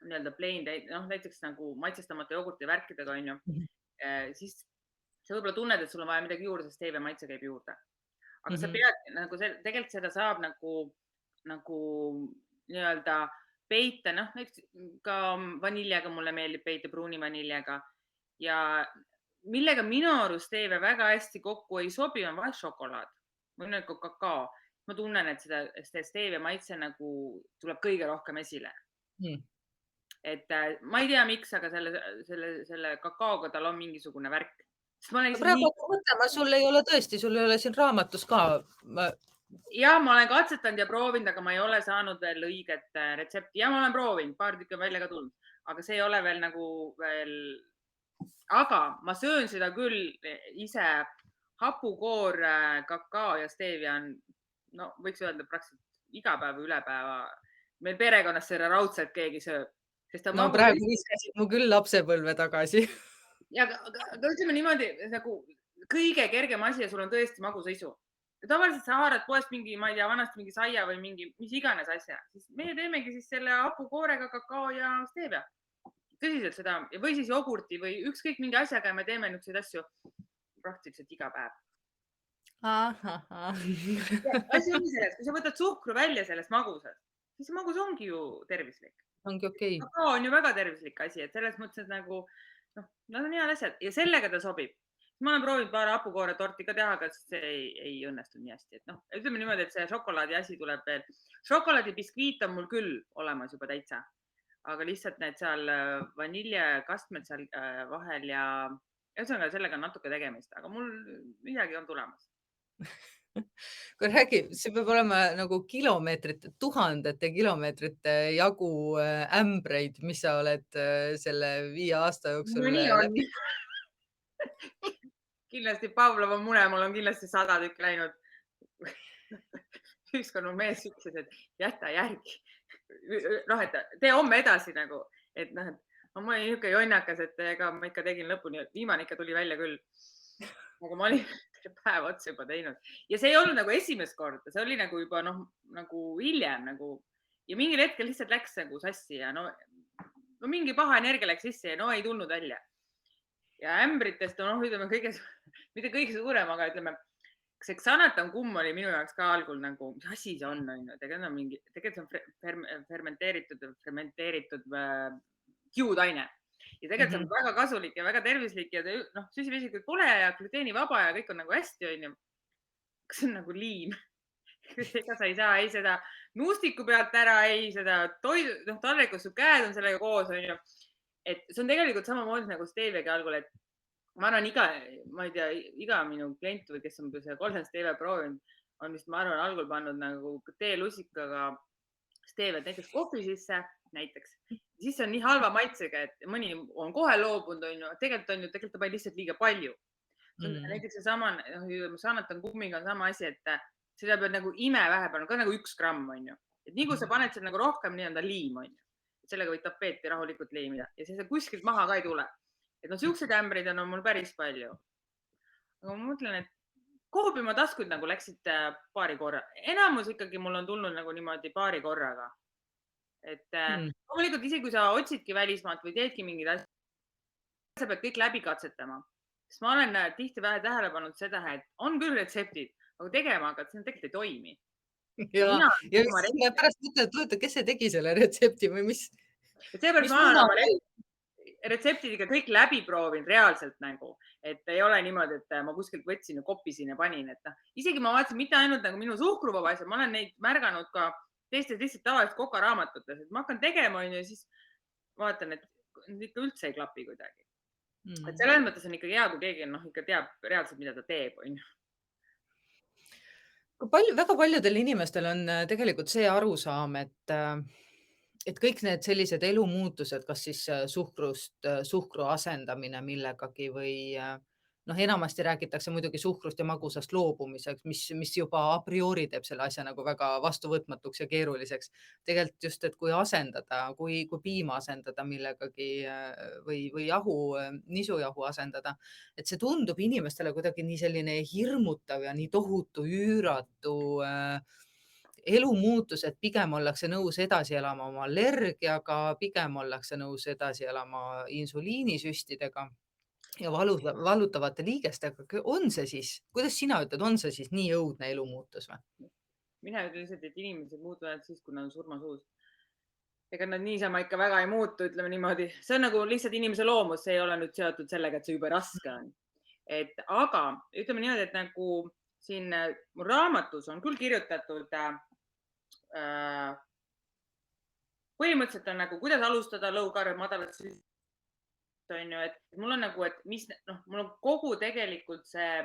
nii-öelda plain, näiteks nagu maitsestamata jogurti värkidega on ju, siis sa võib-olla tunned, et sul on vaja midagi juurde, sest stevia maitse käib juurde. Aga sa pead nagu tegelikult seda saab nagu nii-öelda peita, näiteks ka vaniljaga mulle meeldib peita, pruuni vaniljaga ja millega minu arust stevia väga hästi kokku ei sobi, on vahest šokolaad või nagu kakao. Ma tunnen, et seda stevia maitse nagu tuleb kõige rohkem esile. Et ma ei tea, miks, aga selle kakaoga tal on mingisugune värk. Praegu hakkan mõtlema, sul ei ole siin raamatus ka. Ja ma olen katsetanud ja proovinud, aga ma ei ole saanud veel õiget retsepti ja ma olen proovinud, paar tükki on välja ka tulnud, aga see ei ole veel aga ma söön seda küll ise. Hapukoor, kakao ja stevia on, võiks öelda praktiliselt iga päev või üle päeva. Meil perekonnas seda raudselt keegi sööb. Praegu viskasid mu küll lapsepõlve tagasi. Ja aga ütleme niimoodi, nagu kõige kergem asi ja sul on tõesti magusaisu. Tavaliselt sa haarad poest mingi, ma ei tea, vanasti mingi saia või mingi mis iganes asja, siis meie teemegi siis selle hapukoorega kakao ja stevia. Tõsiselt seda või siis jogurti või ükskõik mingi asjaga ja me teeme niisuguseid asju praktiliselt iga päev. Asi ongi selles, kui sa võtad suhkru välja sellest magusast, siis magus ongi ju tervislik. Ongi okei. Kakao on ju väga tervislik asi, et selles mõttes, et nagu nad on head asjad ja sellega ta sobib. Ma olen proovinud paar hapukoore torti ka teha, aga see ei õnnestu nii hästi. Et ütleme niimoodi, et see šokolaadi asi tuleb veel. Šokolaadibiskviit on mul küll olemas juba täitsa, aga lihtsalt need seal vaniljekastmed seal vahel ja ühesõnaga sellega on natuke tegemist, aga mul midagi on tulemas. Kui räägi, see peab olema nagu kilomeetrite, tuhandete kilomeetrite jagu ämbreid, mis sa oled selle 5 aasta jooksul läbi. Kindlasti Pavlova mune, mul on kindlasti 100 tükki läinud. Ükskord mu mees ütles, et jäta järgi. Et tee homme edasi nagu, et ma olin niisugune jonnakas, et ega ma ikka tegin lõpuni, viimane ikka tuli välja küll. Aga ma olin päev otsa juba teinud. Ja see ei olnud nagu esimest korda, see oli nagu juba noh, nagu hiljem nagu ja mingil hetkel lihtsalt läks nagu sassi ja no mingi paha energia läks sisse ja no ei tulnud välja. Ja ämbritest on ütleme mitte kõige suurem, aga ütleme, see Xanatan kumm oli minu jaoks ka algul nagu, mis asi see on, tegelikult see on fermenteeritud kiudaine. Ja tegelikult see on väga kasulik ja väga tervislik ja süsivesikuid pole ja gluteenivaba ja kõik on nagu hästi, on ju. Kas see on nagu liim? Ega sa ei saa ei seda nuustiku pealt ära, ei seda toidu, taldrikus su käed on sellega koos, on ju. Et see on tegelikult samamoodi nagu steeviagi algul, et ma arvan, ma ei tea, iga minu klient või kes on seda Golden Stevia proovinud, on vist, ma arvan, algul pannud nagu teelusikaga steeviat näiteks kohvi sisse, näiteks. Siis on nii halva maitsega, et mõni on kohe loobunud, on ju. Tegelikult ta pani lihtsalt liiga palju. Näiteks seesama, Xanatan kummiga on sama asi, et seda pead nagu imevähe panema, ka nagu 1 gramm, on ju. Et nii kui sa paned seda nagu rohkem nii-öelda liim, on ju. Sellega võid tapeeti rahulikult liimida ja see kuskilt maha ka ei tule. Et siuksed ämbrid on mul päris palju. Aga ma mõtlen, et Coopimaa taskud nagu läksid paari korra. Enamus ikkagi mul on tulnud nagu niimoodi paari korraga. Et loomulikult isegi kui sa otsidki välismaalt või teedki mingid asjad, sa pead kõik läbi katsetama. Sest ma olen tihti vähe tähele pannud seda, et on küll retseptid, aga tegema, aga see tegelikult ei toimi. Ja pärast mõtled, et kes see tegi selle retsepti või mis? Seepärast ma olen oma retseptidega kõik läbi proovinud reaalselt nagu, et ei ole niimoodi, et ma kuskilt võtsin ja kopisin ja panin, et isegi ma vaatasin mitte ainult nagu minu suhkruvaba asja, ma olen neid märganud ka teistes lihtsalt tavaliselt kokaraamatutes, et ma hakkan tegema ja siis vaatan, et ikka üldse ei klapi kuidagi. Et selles mõttes on ikka hea, kui keegi ikka teab reaalselt, mida ta teeb, on ju. Väga paljudel inimestel on tegelikult see arusaam, et kõik need sellised elumuutused, kas siis suhkru asendamine millegagi või enamasti räägitakse muidugi suhkrust ja magusast loobumiseks, mis juba a priori teeb selle asja nagu väga vastuvõtmatuks ja keeruliseks. Tegelikult just, et kui asendada, kui piima asendada millegagi või nisujahu asendada, et see tundub inimestele kuidagi nii selline hirmutav ja nii tohutu üüratu elumuutus, et pigem ollakse nõus edasi elama oma allergiaga, pigem ollakse nõus edasi elama insuliinisüstidega ja valutavate liigestega. On see siis, kuidas sina ütled, on see siis nii õudne elumuutus või? Mina ütlen lihtsalt, et inimesed muutuvad siis, kui nad on surmasuus. Ega nad niisama ikka väga ei muutu, ütleme niimoodi. See on nagu lihtsalt inimese loomus, see ei ole nüüd seotud sellega, et see jube raske on. Aga ütleme niimoodi, et nagu siin raamatus on küll kirjutatud põhimõtteliselt on nagu, kuidas alustada low carb, madalat süsivesikuid, on ju, et mul on nagu, et mul on kogu tegelikult see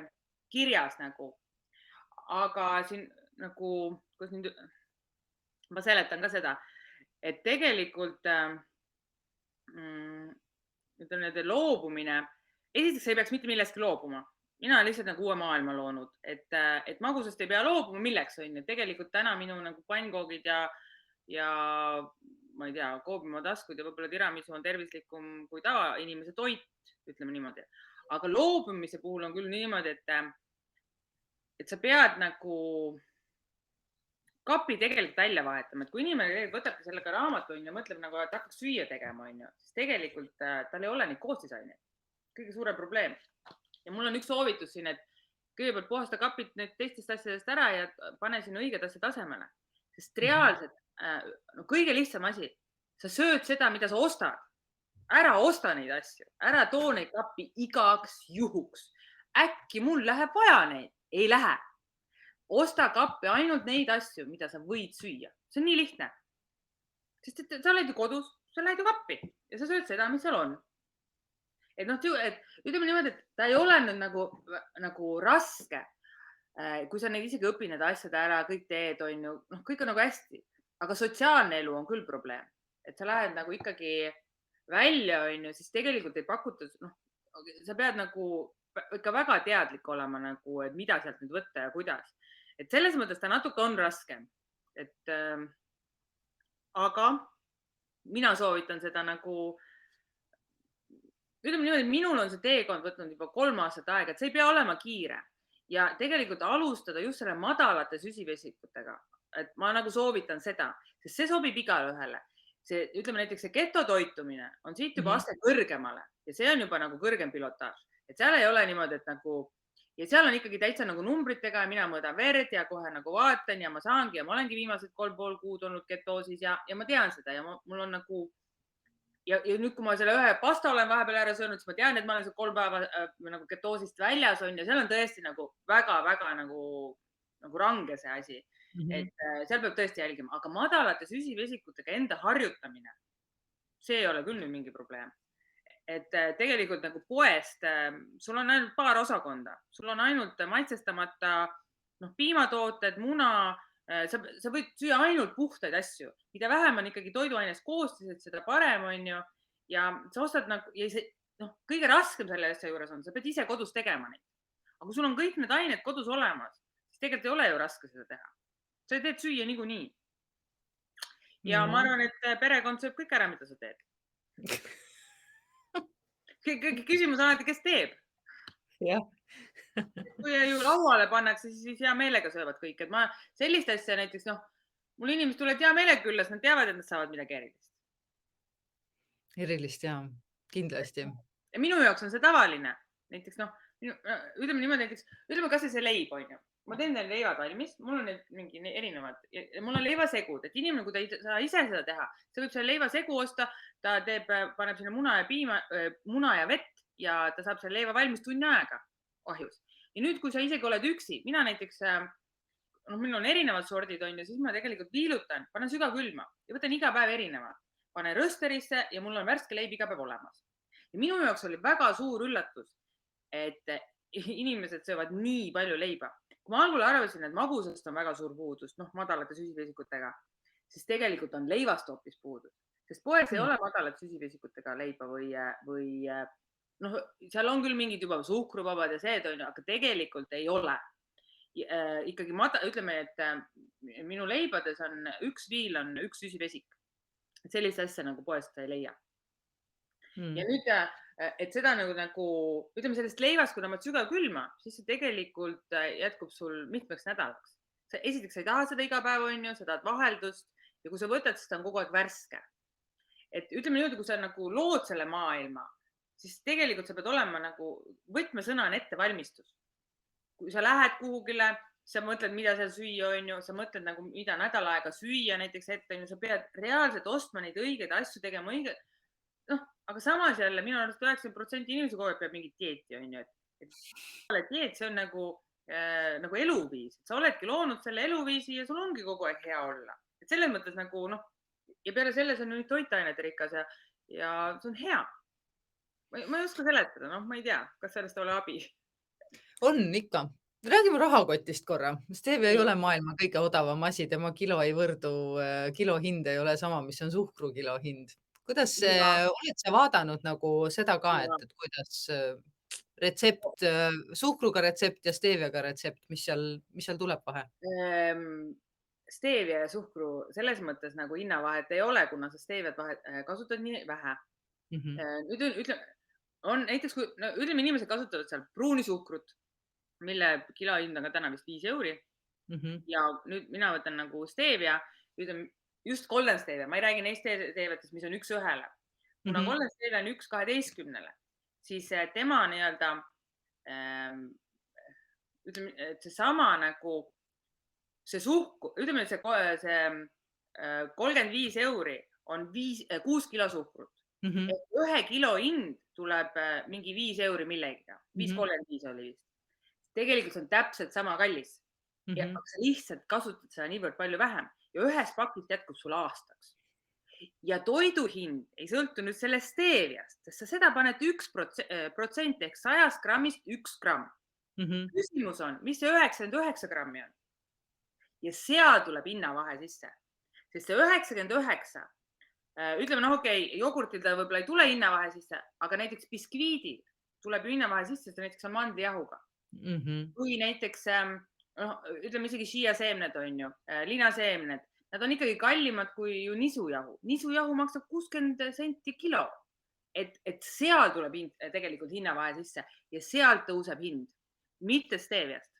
kirjas nagu, aga siin nagu, kuidas nüüd, ma seletan ka seda, et tegelikult ütleme, et loobumine, esiteks ei peaks mitte millestki loobuma. Mina olen lihtsalt nagu uue maailma loonud, et magusast ei pea loobuma, milleks on ju. Tegelikult täna minu nagu pannkoogid ja ma ei tea, Coopimaa taskud ja võib-olla tiramisu on tervislikum kui tavainimese toit, ütleme niimoodi. Aga loobumise puhul on küll niimoodi, et sa pead nagu kapi tegelikult välja vahetama, et kui inimene võtabki sellega raamatu ja mõtleb nagu, et hakkaks süüa tegema, on ju, siis tegelikult tal ei ole neid koostisaineid. Kõige suurem probleem. Ja mul on üks soovitus siin, et kõigepealt puhasta kapid need teistest asjadest ära ja pane sinna õiged asjad tasemele. Sest reaalselt, kõige lihtsam asi, sa sööd seda, mida sa ostad. Ära osta neid asju, ära too neid kappi igaks juhuks. Äkki mul läheb vaja neid? Ei lähe. Osta kappi ainult neid asju, mida sa võid süüa. See on nii lihtne. Sest sa oled ju kodus, sa lähed ju kappi ja sa sööd seda, mis seal on. Et ütleme niimoodi, et ta ei ole nüüd nagu raske, kui sa neid isegi õpid need asjad ära, kõik teed, on ju, kõik on nagu hästi, aga sotsiaalne elu on küll probleem, et sa lähed nagu ikkagi välja, on ju, siis tegelikult ei pakuta, sa pead nagu ikka väga teadlik olema nagu, et mida sealt nüüd võtta ja kuidas. Et selles mõttes ta natuke on raskem, aga mina soovitan seda nagu ütleme niimoodi, minul on see teekond võtnud juba 3 aastat aega, et see ei pea olema kiire. ja tegelikult alustada just selle madalate süsivesikutega. Et ma nagu soovitan seda, sest see sobib igale ühele. See, ütleme näiteks see ketotoitumine on siit juba Mhm. aste kõrgemale ja see on juba nagu kõrgem pilotaaž. Et seal ei ole niimoodi, et nagu ja seal on ikkagi täitsa nagu numbritega ja mina mõõdan verd ja kohe nagu vaatan ja ma saangi ja ma olengi viimased 3,5 kuud olnud ketoosis ja ma tean seda ja mul on nagu ja nüüd, kui ma selle ühe pasta olen vahepeal ära söönud, siis ma tean, et ma olen 3 päeva nagu ketoosist väljas on ja seal on tõesti nagu väga-väga nagu range see asi. Mhm. Et seal peab tõesti jälgima, aga madalate süsivesikutega enda harjutamine, see ei ole küll nüüd mingi probleem. Et tegelikult nagu poest, sul on ainult paar osakonda, sul on ainult maitsestamata piimatooted, muna, sa võid süüa ainult puhtaid asju, mida vähem on ikkagi toiduaines koostised, seda parem on ju. Ja sa ostad nagu ja see kõige raskem selle asja juures on, sa pead ise kodus tegema neid. Aga kui sul on kõik need ained kodus olemas, siis tegelikult ei ole ju raske seda teha. Sa teed süüa niikuinii. Ja ma arvan, et perekond sööb kõik ära, mida sa teed. Küsimus on alati, kes teeb. Jah. Kui ju lauale pannakse, siis hea meelega söövad kõik. Et ma sellist asja näiteks, mul inimesed tulevad hea meelega külla, sest nad teavad, et nad saavad midagi erilist. Erilist jaa, kindlasti. Ja minu jaoks on see tavaline. Näiteks ütleme niimoodi näiteks, ütleme kas või see leib on ju. Ma teen neil leivad valmis, mul on need mingi erinevad, mul on leivasegud, et inimene, kui ta ei saa ise seda teha, see võib selle leivasegu osta, ta paneb sinna muna ja vett ja ta saab selle leiva valmis tunni aega ahjus. Ja nüüd, kui sa isegi oled üksi, mina näiteks, meil on erinevad sordid on ju, siis ma tegelikult viilutan, panen sügavkülma ja võtan iga päev erineva. Panen rösterisse ja mul on värske leib iga päev olemas. Ja minu jaoks oli väga suur üllatus, et inimesed söövad nii palju leiba. Kui ma algul arvasin, et magusast on väga suur puudus, madalate süsivesikutega, siis tegelikult on leivast hoopis puudus. Sest poes ei ole madalate süsivesikutega leiba või seal on küll mingid juba suhkruvabad ja see, aga tegelikult ei ole. Ikkagi ütleme, et minu leibades on üks viil on üks süsivesik. Sellist asja nagu poest ei leia. Ja nüüd, et seda nagu, ütleme sellest leivast, kui tõmbad sügavkülma, siis see tegelikult jätkub sul mitmeks nädalaks. Esiteks sa ei taha seda iga päev on ju, sa tahad vaheldust ja kui sa võtad, siis ta on kogu aeg värske. Et ütleme niimoodi, kui sa nagu lood selle maailma, siis tegelikult sa pead olema nagu, võtmesõna on ettevalmistus. Kui sa lähed kuhugile, sa mõtled, mida seal süüa on ju, sa mõtled nagu, mida nädal aega süüa näiteks ette on ju, sa pead reaalselt ostma neid õigeid asju tegema õigeid. Aga samas jälle minu arust 90% inimesi kogu aeg peab mingit dieeti on ju, et dieet, see on nagu eluviis, et sa oledki loonud selle eluviisi ja sul ongi kogu aeg hea olla. Et selles mõttes nagu ja peale selles on nüüd toitainete rikas ja see on hea. Ma ei oska seletada, ma ei tea, kas sellest ole abi. On ikka. Räägime rahakotist korra. Stevia ei ole maailma kõige odavam asi, tema kilo ei võrdu, kilo hind ei ole sama, mis on suhkru kilo hind. Kuidas oled sa vaadanud nagu seda ka, et kuidas retsept, suhkruga retsept ja steviaga retsept, mis seal tuleb vahe? Stevia ja suhkru selles mõttes nagu hinnavahet ei ole, kuna sa steviat kasutad nii vähe. Nüüd ütleme, näiteks kui ütleme inimesed kasutavad seal pruuni suhkrut, mille kilo hind on ka täna vist 5 euri. Ja nüüd mina võtan nagu stevia, ütleme just golden stevia, ma ei räägi neist steviatest, mis on 1 ühele. Kuna golden stevia on 1 12, siis tema nii-öelda, ütleme, et see sama nagu see suhkur, ütleme, see 35 euri on 6 kilo suhkrut. 1 kilo hind tuleb mingi 5 euri millegiga, 5,35 oli vist. Tegelikult see on täpselt sama kallis. Aga sa lihtsalt kasutad seda niivõrd palju vähem ja ühest pakist jätkub sul aastaks. Ja toidu hind ei sõltu nüüd sellest steviast, sest sa seda paned 1% ehk 100 grammist 1 gramm. Küsimus on, mis see 99 grammi on? Ja seal tuleb hinnavahe sisse, sest see 99, ütleme, okei, jogurtil ta võib-olla ei tule hinnavahe sisse, aga näiteks biskviidil tuleb hinnavahe sisse, sest näiteks on mandlijahuga. Kui näiteks, ütleme isegi šiiaseemned on ju, linaseemned, nad on ikkagi kallimad kui ju nisujahu. Nisujahu maksab 60 senti kilo. Et seal tuleb tegelikult hinnavahe sisse ja sealt tõuseb hind, mitte steviast.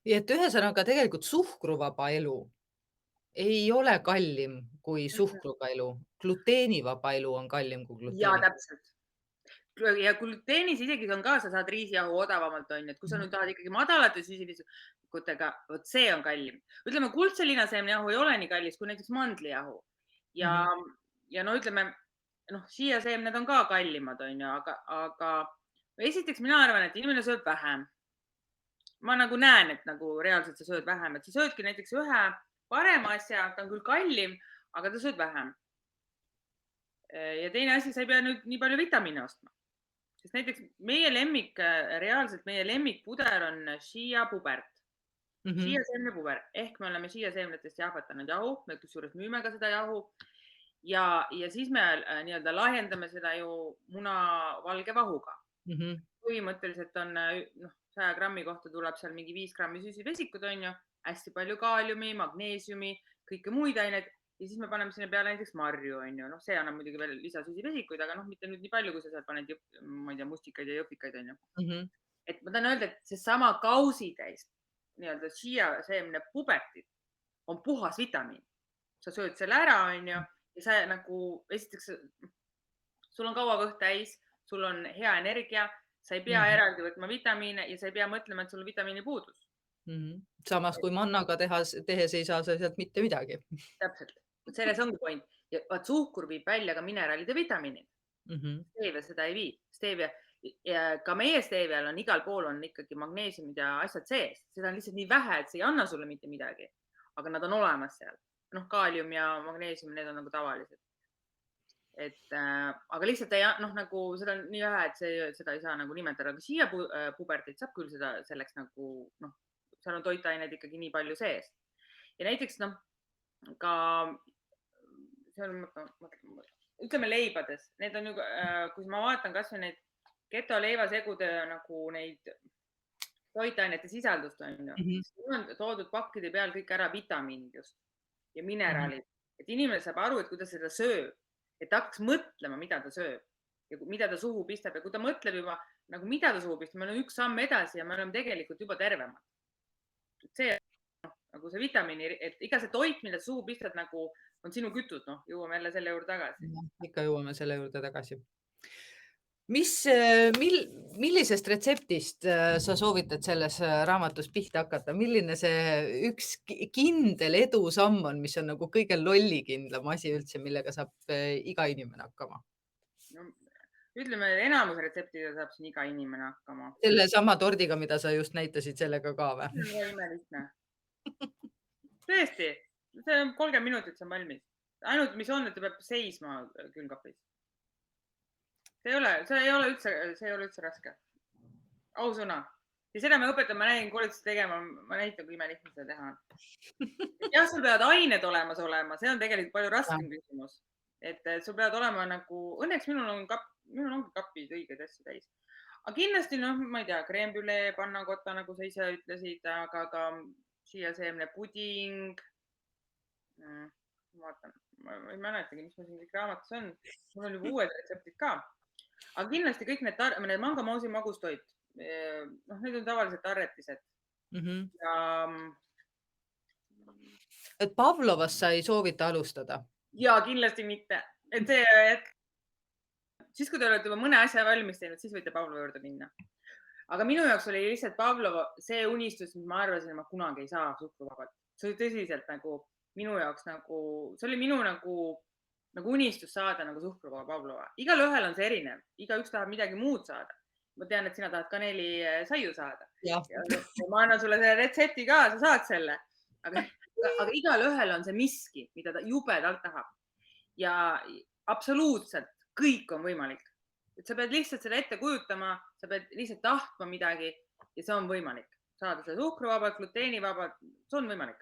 Et ühesõnaga tegelikult suhkruvaba elu ei ole kallim kui Mhm. suhkruga elu. Gluteenivaba elu on kallim kui Jaa, gluteenita. täpselt. Ja gluteenis isegi on ka, sa saad riisijahu odavamalt, on ju, et kui sa Mhm. nüüd tahad ikkagi madalate süsivesikutega, vot see on kallim. Ütleme, kuldse linaseemnejahu ei ole nii kallis kui näiteks mandlijahu. Ja, Mhm. ja no ütleme, noh, siiaseemned on ka kallimad, on ju, aga esiteks mina arvan, et inimene sööb vähem. Ma nagu näen, et nagu reaalselt sa sööd vähem, et sa söödki näiteks ühe parema asja, ta on küll kallim, aga ta sööd vähem. Ja teine asi, sa ei pea nüüd nii palju vitamiine ostma. Sest näiteks meie lemmik, reaalselt meie lemmikpuder on šiiapubert. Mhm. Šiiaseemnepuder ehk me oleme šiiaseemnetest jahvatanud jahu, me kusjuures müüme ka seda jahu. Ja siis me nii-öelda lahjendame seda ju munavalge vahuga. Mhm. Põhimõtteliselt on, noh, 100 grammi kohta tuleb seal mingi 5 grammi süsivesikud, on ju, hästi palju kaaliumi, magneesiumi, kõike muid aineid ja siis me paneme sinna peale näiteks marju, on ju. Noh, see annab muidugi veel lisasüsivesikuid, aga noh, mitte nüüd nii palju, kui sa sealt paned, ma ei tea, mustikaid ja jõhvikaid, on ju. Mhm. Et ma tahan öelda, et seesama kausitäis nii-öelda šiiaseemne pubertit on puhas vitamiin. Sa sööd selle ära, on ju, ja sa nagu esiteks, sul on kaua kõht täis, sul on hea energia, sa ei pea Mhm. eraldi võtma vitamiine ja sa ei pea mõtlema, et sul on vitamiini puudus. Mhm. Samas kui mannaga tehes ei saa sa sealt mitte midagi. Täpselt. Selles ongi point. Ja vaat suhkur viib välja ka mineraalid ja vitamiinid. Mhm. Stevia seda ei vii. Stevia ja ka meie steevial on igal pool on ikkagi magneesiumid ja asjad sees. Seda on lihtsalt nii vähe, et see ei anna sulle mitte midagi. Aga nad on olemas seal. Noh, kaalium ja magneesium, need on nagu tavalised. Aga lihtsalt ei, noh, nagu seda on nii vähe, et seda ei saa nagu nimetada. Aga siia pubertit saab küll seda selleks nagu, noh, seal on toitained ikkagi nii palju sees. Ja näiteks, noh, ka seal, ütleme leibades, need on ju, kui ma vaatan kasvõi neid geto leivasegude nagu neid toitainete sisaldust, on ju, Mhm. on toodud pakkide peal kõik ära vitamiinid just ja Mhm. mineraalid, et inimene saab aru, et kuidas seda sööb, et ta hakkaks mõtlema, mida ta sööb ja mida ta suhu pistab ja kui ta mõtleb juba nagu, mida ta suhu pistab, me oleme üks samm edasi ja me oleme tegelikult juba tervemad. See nagu see vitamiini, et iga see toit, mida sa suhu pistad, nagu on sinu kütus, noh, jõuame jälle selle juurde tagasi. Ikka jõuame selle juurde tagasi. Mis, millisest retseptist sa soovitad selles raamatus pihta hakata? Milline see üks kindel edusamm on, mis on nagu kõige lollikindlam asi üldse, millega saab iga inimene hakkama? No, ütleme, enamus retseptidega saab siin iga inimene hakkama. Sellesama tordiga, mida sa just näitasid, sellega ka See või? on väga imelihtne. Tõesti, see on 30 minutit, see on valmis. Ainult, mis on, et ta peab seisma külmkapis. See ei ole üldse raske. Ausõna. Ja seda me õpetame, ma näin koolitusi tegema, ma näitan, kui imelihtne seda teha on. Jah, sul peavad ained olemas olema, see on tegelikult palju raskem küsimus. Et sul peavad olema nagu, õnneks minul ongi kapid õigeid asju täis. Aga kindlasti, noh, ma ei tea, kreembülee, pannakotta, nagu sa ise ütlesid, aga ka siiaseemne puding. Vaatan, ma ei mäletagi, mis meil siin kõik raamatus on. Mul on juba uued retseptid ka. Aga kindlasti kõik need mangomoosi magustoit, noh, need on tavaliselt tarretised. Mhm. Ja, Et Pavlovast sa ei soovita alustada? ja kindlasti mitte. Et see, siis kui te olete juba mõne asja valmis teinud, siis võite Pavlova juurde minna. Aga minu jaoks oli lihtsalt Pavlova see unistus, mis ma arvasin, et ma kunagi ei saa suhkruvabalt. See oli tõsiselt nagu minu jaoks nagu, see oli minu nagu unistus saada nagu suhkruvaba Pavlova. Igalühel on see erinev, igaüks tahab midagi muud saada. Ma tean, et sina tahad kaneelisaiu saada. Jah. Ja ma annan sulle selle retsepti ka, sa saad selle. Aga igalühel on see miski, mida ta jubedalt tahab. Ja absoluutselt kõik on võimalik. Et sa pead lihtsalt seda ette kujutama, sa pead lihtsalt tahtma midagi ja see on võimalik. Saada seda suhkruvabalt, gluteenivabalt, see on võimalik.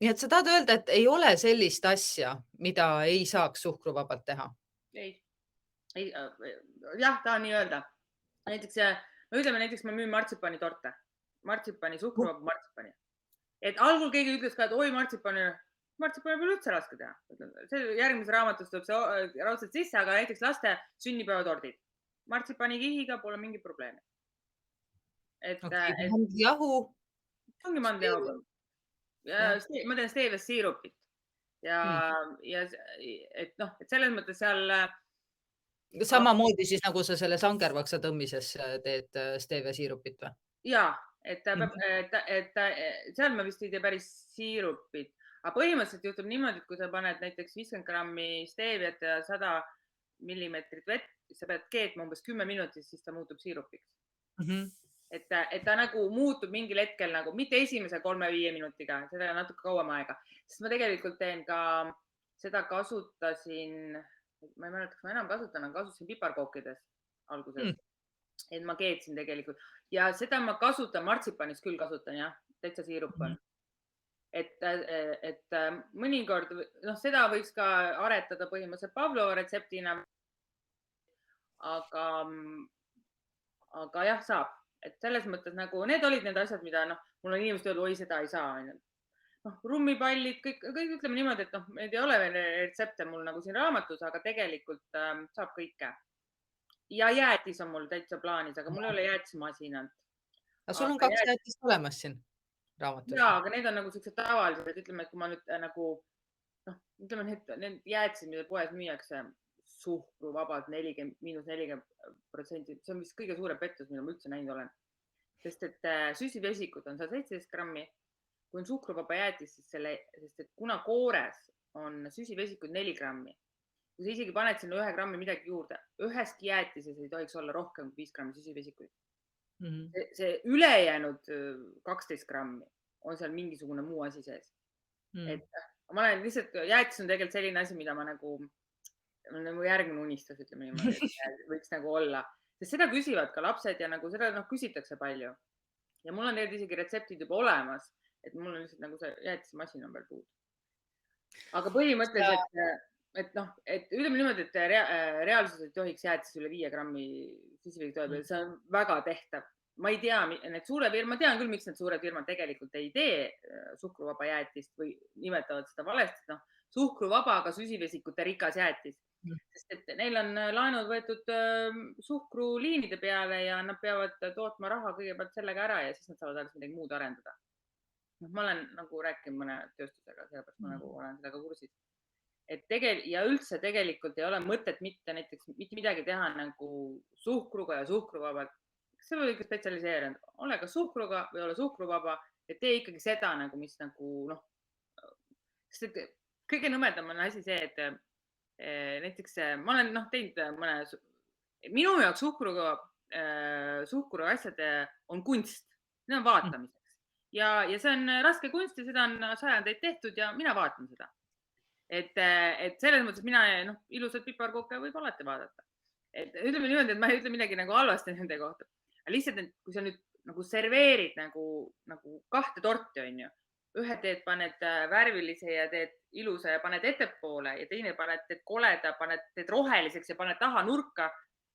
Nii et sa tahad öelda, et ei ole sellist asja, mida ei saaks suhkruvabalt teha? Ei, jah, tahan nii öelda. Näiteks, no ütleme näiteks, ma müün martsipanitorte, suhkruvaba martsipani. Et algul keegi ütles ka, et oi, martsipani pole üldse raske teha. See järgmises raamatus tuleb see raudselt sisse, aga näiteks laste sünnipäevatordid. Martsipani kihiga pole mingi probleemi. Jahu. ongi mandlihauga. jah. Ma teen steeviast siirupit ja, Mm. et noh, et selles mõttes seal Samamoodi siis, nagu sa selle sangervaksa tõmmises teed steeviasiirupit või? ja, et ta peab, Mhm. seal ma vist ei tee päris siirupit, aga põhimõtteliselt juhtub niimoodi, et kui sa paned näiteks 50 grammi steeviat ja 100 millimeetrit vett, siis sa pead keetma umbes 10 minutit, siis ta muutub siirupiks. Mhm. Et ta nagu muutub mingil hetkel nagu mitte esimese 3-5 minutiga, sellel on natuke kauem aega, sest ma tegelikult teen ka, seda kasutasin, ma ei mäleta, kas ma enam kasutan, aga kasutasin piparkookides alguses, Mm. et ma keetsin tegelikult ja seda ma kasutan, martsipanis küll kasutan jah, täitsa siirup Mhm. on. Et mõnikord, noh, seda võiks ka aretada põhimõtteliselt Pavlova retseptina, aga, aga jah, saab, et selles mõttes nagu need olid need asjad, mida noh, mul on inimesed öelnud, oi, seda ei saa, onju. Noh, rummipallid, kõik ütleme niimoodi, et noh, need ei ole veel retsepte mul nagu siin raamatus, aga tegelikult saab kõike. Ja jäätis on mul täitsa plaanis, aga mul ei ole jäätismasinat. aga sul on Aga 2 jäätist olemas siin raamatus. jaa, aga need on nagu siuksed tavalised, ütleme, et kui ma nüüd nagu noh, ütleme need jäätised, mida poes müüakse, suhkruvabad 40%, see on vist kõige suurem pettus, mida ma üldse näinud olen. Sest et süsivesikut on 117 grammi, kui on suhkruvaba jäätis, siis sest et kuna koores on süsivesikud 4 grammi, kui sa isegi paned sinna 1 grammi midagi juurde, üheski jäätises ei tohiks olla rohkem kui 5 grammi süsivesikuid. Mhm. See ülejäänud 12 grammi on seal mingisugune muu asi sees. Mm. Et ma olen lihtsalt, jäätis on tegelikult selline asi, mida ma nagu järgmine unistus, ütleme niimoodi, et võiks nagu olla, sest seda küsivad ka lapsed ja nagu seda küsitakse palju. Ja mul on tegelikult isegi retseptid juba olemas, et mul on lihtsalt nagu see jäätismasin on veel puudu. Aga põhimõtteliselt, et noh, et ütleme niimoodi, et reaalsuses ei tohiks jäätis üle 5 grammi süsivesikut, see on väga tehtav. Ma ei tea, need suured firmad, ma tean küll, miks need suured firmad tegelikult ei tee suhkruvaba jäätist või nimetavad seda valesti, noh, suhkruvaba, aga süsivesikute rikas jäätis. Sest et neil on laenud võetud suhkruliinide peale ja nad peavad tootma raha kõigepealt sellega ära ja siis nad saavad alles midagi muud arendada. Ma olen nagu rääkinud mõne tööstusega, sellepärast ma nagu olen sellega kursis. Ja üldse tegelikult ei ole mõtet mitte midagi teha nagu suhkruga ja suhkruvabalt. See võib ikka spetsialiseerunud, ole ka suhkruga või ole suhkruvaba, et tee ikkagi seda nagu, mis nagu noh, sest et kõige nõmedam on asi see, et näiteks ma olen teinud minu jaoks suhkruga asjad on kunst, need on vaatamiseks ja see on raske kunst ja seda on sajandeid tehtud ja mina vaatan seda. Et selles mõttes mina ilusat piparkooke võib alati vaadata. Et ütleme niimoodi, et ma ei ütle midagi nagu halvasti nende kohta. Lihtsalt, et kui sa nüüd nagu serveerid nagu 2 torti, on ju, ühe teed, paned värvilise ja teed ilusa ja paned ettepoole ja teine teed koleda, teed roheliseks ja paned taha nurka.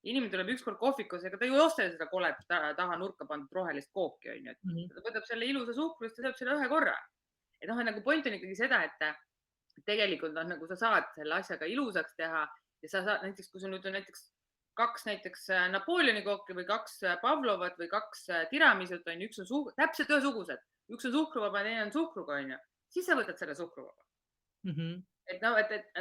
Inimene tuleb ükskord kohvikus, ega ta ju ei osta seda koledat taha nurka pandud rohelist kooki, on ju. Ta võtab selle ilusa suhkrust ja saab selle ühe korra. Et noh, nagu point on ikkagi seda, et tegelikult nagu sa saad selle asjaga ilusaks teha ja sa saad näiteks, kui sul nüüd on näiteks 2 Napoleoni kooki või 2 Pavlovat või 2 tiramisut, on üks on täpselt ühesugused, üks on suhkruvaba ja teine on suhkruga, on ju, siis sa võtad selle suhkruvaba. Et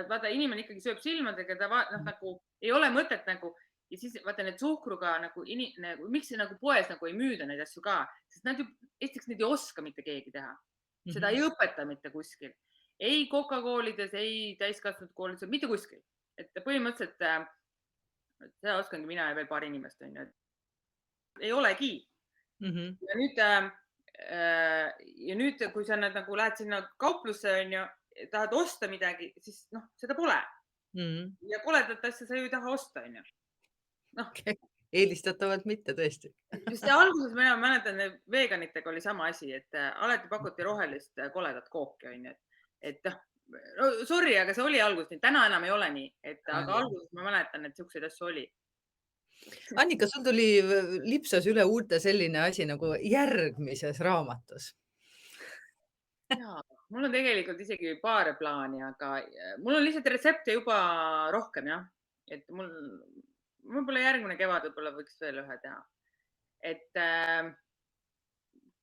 vaata, inimene ikkagi sööb silmadega, ta nagu ei ole mõtet nagu ja siis vaata need suhkruga nagu, miks nagu poes nagu ei müüda neid asju ka, sest nad ju, esiteks neid ei oska mitte keegi teha. Seda ei õpeta mitte kuskil. Ei Coca-Coolides, ei täiskasvanud koolides, mitte kuskil. Et põhimõtteliselt seda oskangi mina ja veel paar inimest, on ju. Ei olegi. Ja nüüd, kui sa nagu lähed sinna kauplusse, on ju, tahad osta midagi, siis seda pole. Ja koledat asja sa ju ei taha osta, on ju. Eelistatavalt mitte tõesti. Just alguses ma mäletan, veganitega oli sama asi, et alati pakuti rohelist koledat kooki, on ju. Et no sorry, aga see oli alguses nii, täna enam ei ole nii, aga alguses ma mäletan, et siukseid asju oli. Annika, sul tuli lipsas üle uurte selline asi nagu järgmises raamatus. Jaa, mul on tegelikult isegi paar plaani, aga mul on lihtsalt retsepte juba rohkem, jah. Et mul võib-olla järgmine kevad võib-olla võiks veel ühe teha. Et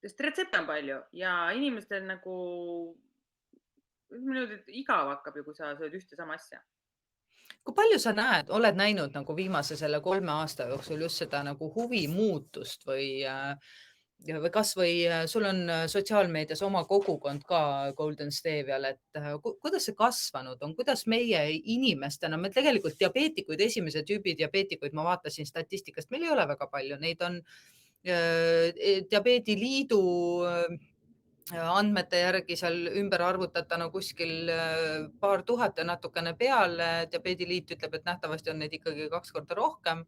sest retsepte on palju ja inimestel nagu, ütleme niimoodi, et igav hakkab ju, kui sa sööd ühte sama asja. Kui palju sa oled näinud nagu viimase selle 3 aasta jooksul just seda nagu huvimuutust või kasvõi sul on sotsiaalmeedias oma kogukond ka Golden Stevial, et kuidas see kasvanud on, kuidas meie inimestena, me tegelikult diabeetikuid, esimese tüübi diabeetikuid, ma vaatasin statistikast, meil ei ole väga palju, neid on diabeediliidu andmete järgi seal ümber arvutatuna kuskil paar tuhat ja natukene peale. Diabeediliit ütleb, et nähtavasti on neid ikkagi 2 korda rohkem.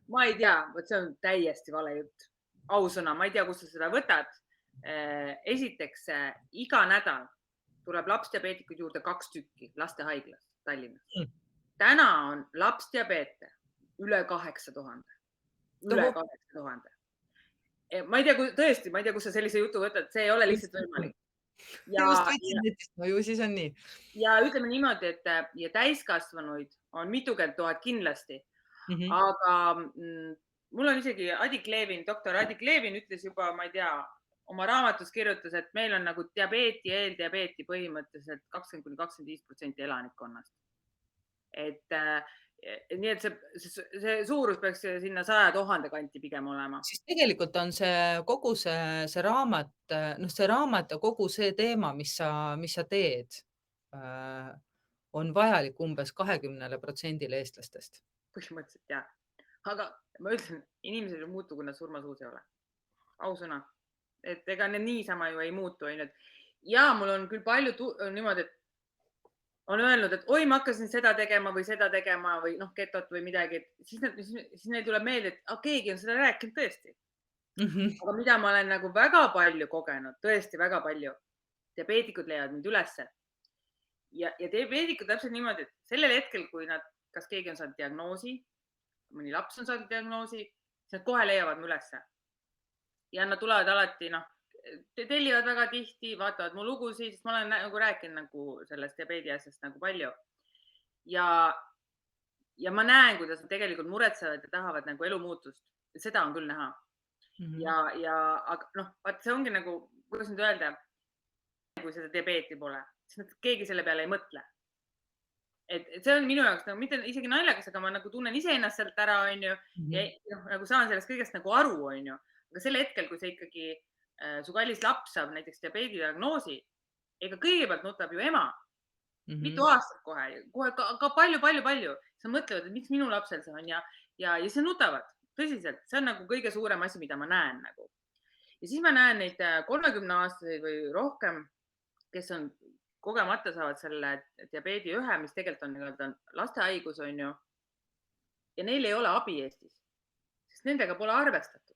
Ma ei tea, vot see on täiesti vale jutt. Ausõna, ma ei tea, kust sa seda võtad. Esiteks, iga nädal tuleb lapsdiabeetikuid juurde 2 tükki lastehaiglas Tallinnas. Täna on lapsdiabeete üle 8000. Üle 8000. Ma ei tea, tõesti, ma ei tea, kus sa sellise jutu võtad, see ei ole lihtsalt võimalik. Just võtsin netist, no ju siis on nii. Ja ütleme niimoodi, et ja täiskasvanuid on mitukümmend tuhat kindlasti. Aga mul on isegi doktor Adi Klevin ütles juba, ma ei tea, oma raamatus kirjutas, et meil on nagu diabeeti ja eeldiabeeti põhimõtteliselt 20–25% elanikkonnast. Nii et see suurus peaks sinna 100 000 kanti pigem olema. Siis tegelikult on kogu see raamat, see raamat ja kogu see teema, mis sa teed, on vajalik umbes 20% eestlastest. Põhimõtteliselt jah. Aga ma ütlen, inimesed ei muutu, kui nad surmasuus ei ole. Ausõna. Et ega need niisama ju ei muutu. Ja mul on küll palju niimoodi, et on öelnud, et oi, ma hakkasin seda tegema või ketot või midagi. Siis neil tuleb meelde, et keegi on seda rääkinud tõesti. Aga mida ma olen nagu väga palju kogenud, tõesti väga palju. Diabeetikud leiavad mind ülesse. Ja diabeetikud täpselt niimoodi, et sellel hetkel, kui kas keegi on saanud diagnoosi, mõni laps on saanud diagnoosi, siis nad kohe leiavad mu ülesse. Ja nad tulevad alati, tellivad väga tihti, vaatavad mu lugusid, sest ma olen nagu rääkinud nagu sellest diabeedi asjast nagu palju. Ja ma näen, kuidas nad tegelikult muretsevad ja tahavad nagu elumuutust. Seda on küll näha. Aga see ongi nagu, kuidas nüüd öelda, kui seda diabeeti pole, siis keegi selle peale ei mõtle. Et see on minu jaoks mitte isegi naljakas, aga ma nagu tunnen iseennast sealt ära, ja nagu saan sellest kõigest nagu aru, aga sel hetkel, kui see ikkagi su kallis laps saab näiteks diabeedi diagnoosi, ega kõigepealt nutab ju ema. Mitu aastat kohe ka palju. Sa mõtlevad, et miks minu lapsel see on ja siis nutavad tõsiselt. See on nagu kõige suurem asi, mida ma näen nagu. Ja siis ma näen neid 30-aastaseid või rohkem, kes on kogemata saavad selle diabeedi 1, mis tegelikult on lastehaigus, ja neil ei ole abi Eestis, sest nendega pole arvestatud.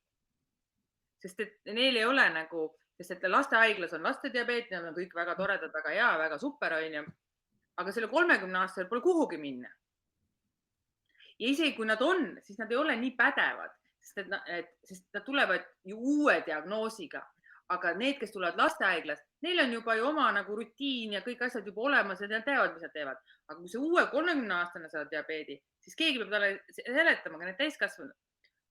Sest et neil ei ole nagu, sest et lastehaiglas on lastediabeet, nad on kõik väga toredad, väga hea, väga super, aga selle 30-aastasel pole kuhugi minna. Ja isegi kui nad on, siis nad ei ole nii pädevad, sest nad tulevad ju uue diagnoosiga, aga need, kes tulevad lastehaiglast, neil on juba ju oma nagu rutiin ja kõik asjad juba olemas ja nad teavad, mis nad teevad. Aga kui see uue 30-aastane saab diabeedi, siis keegi peab talle seletama, ka need täiskasvanud.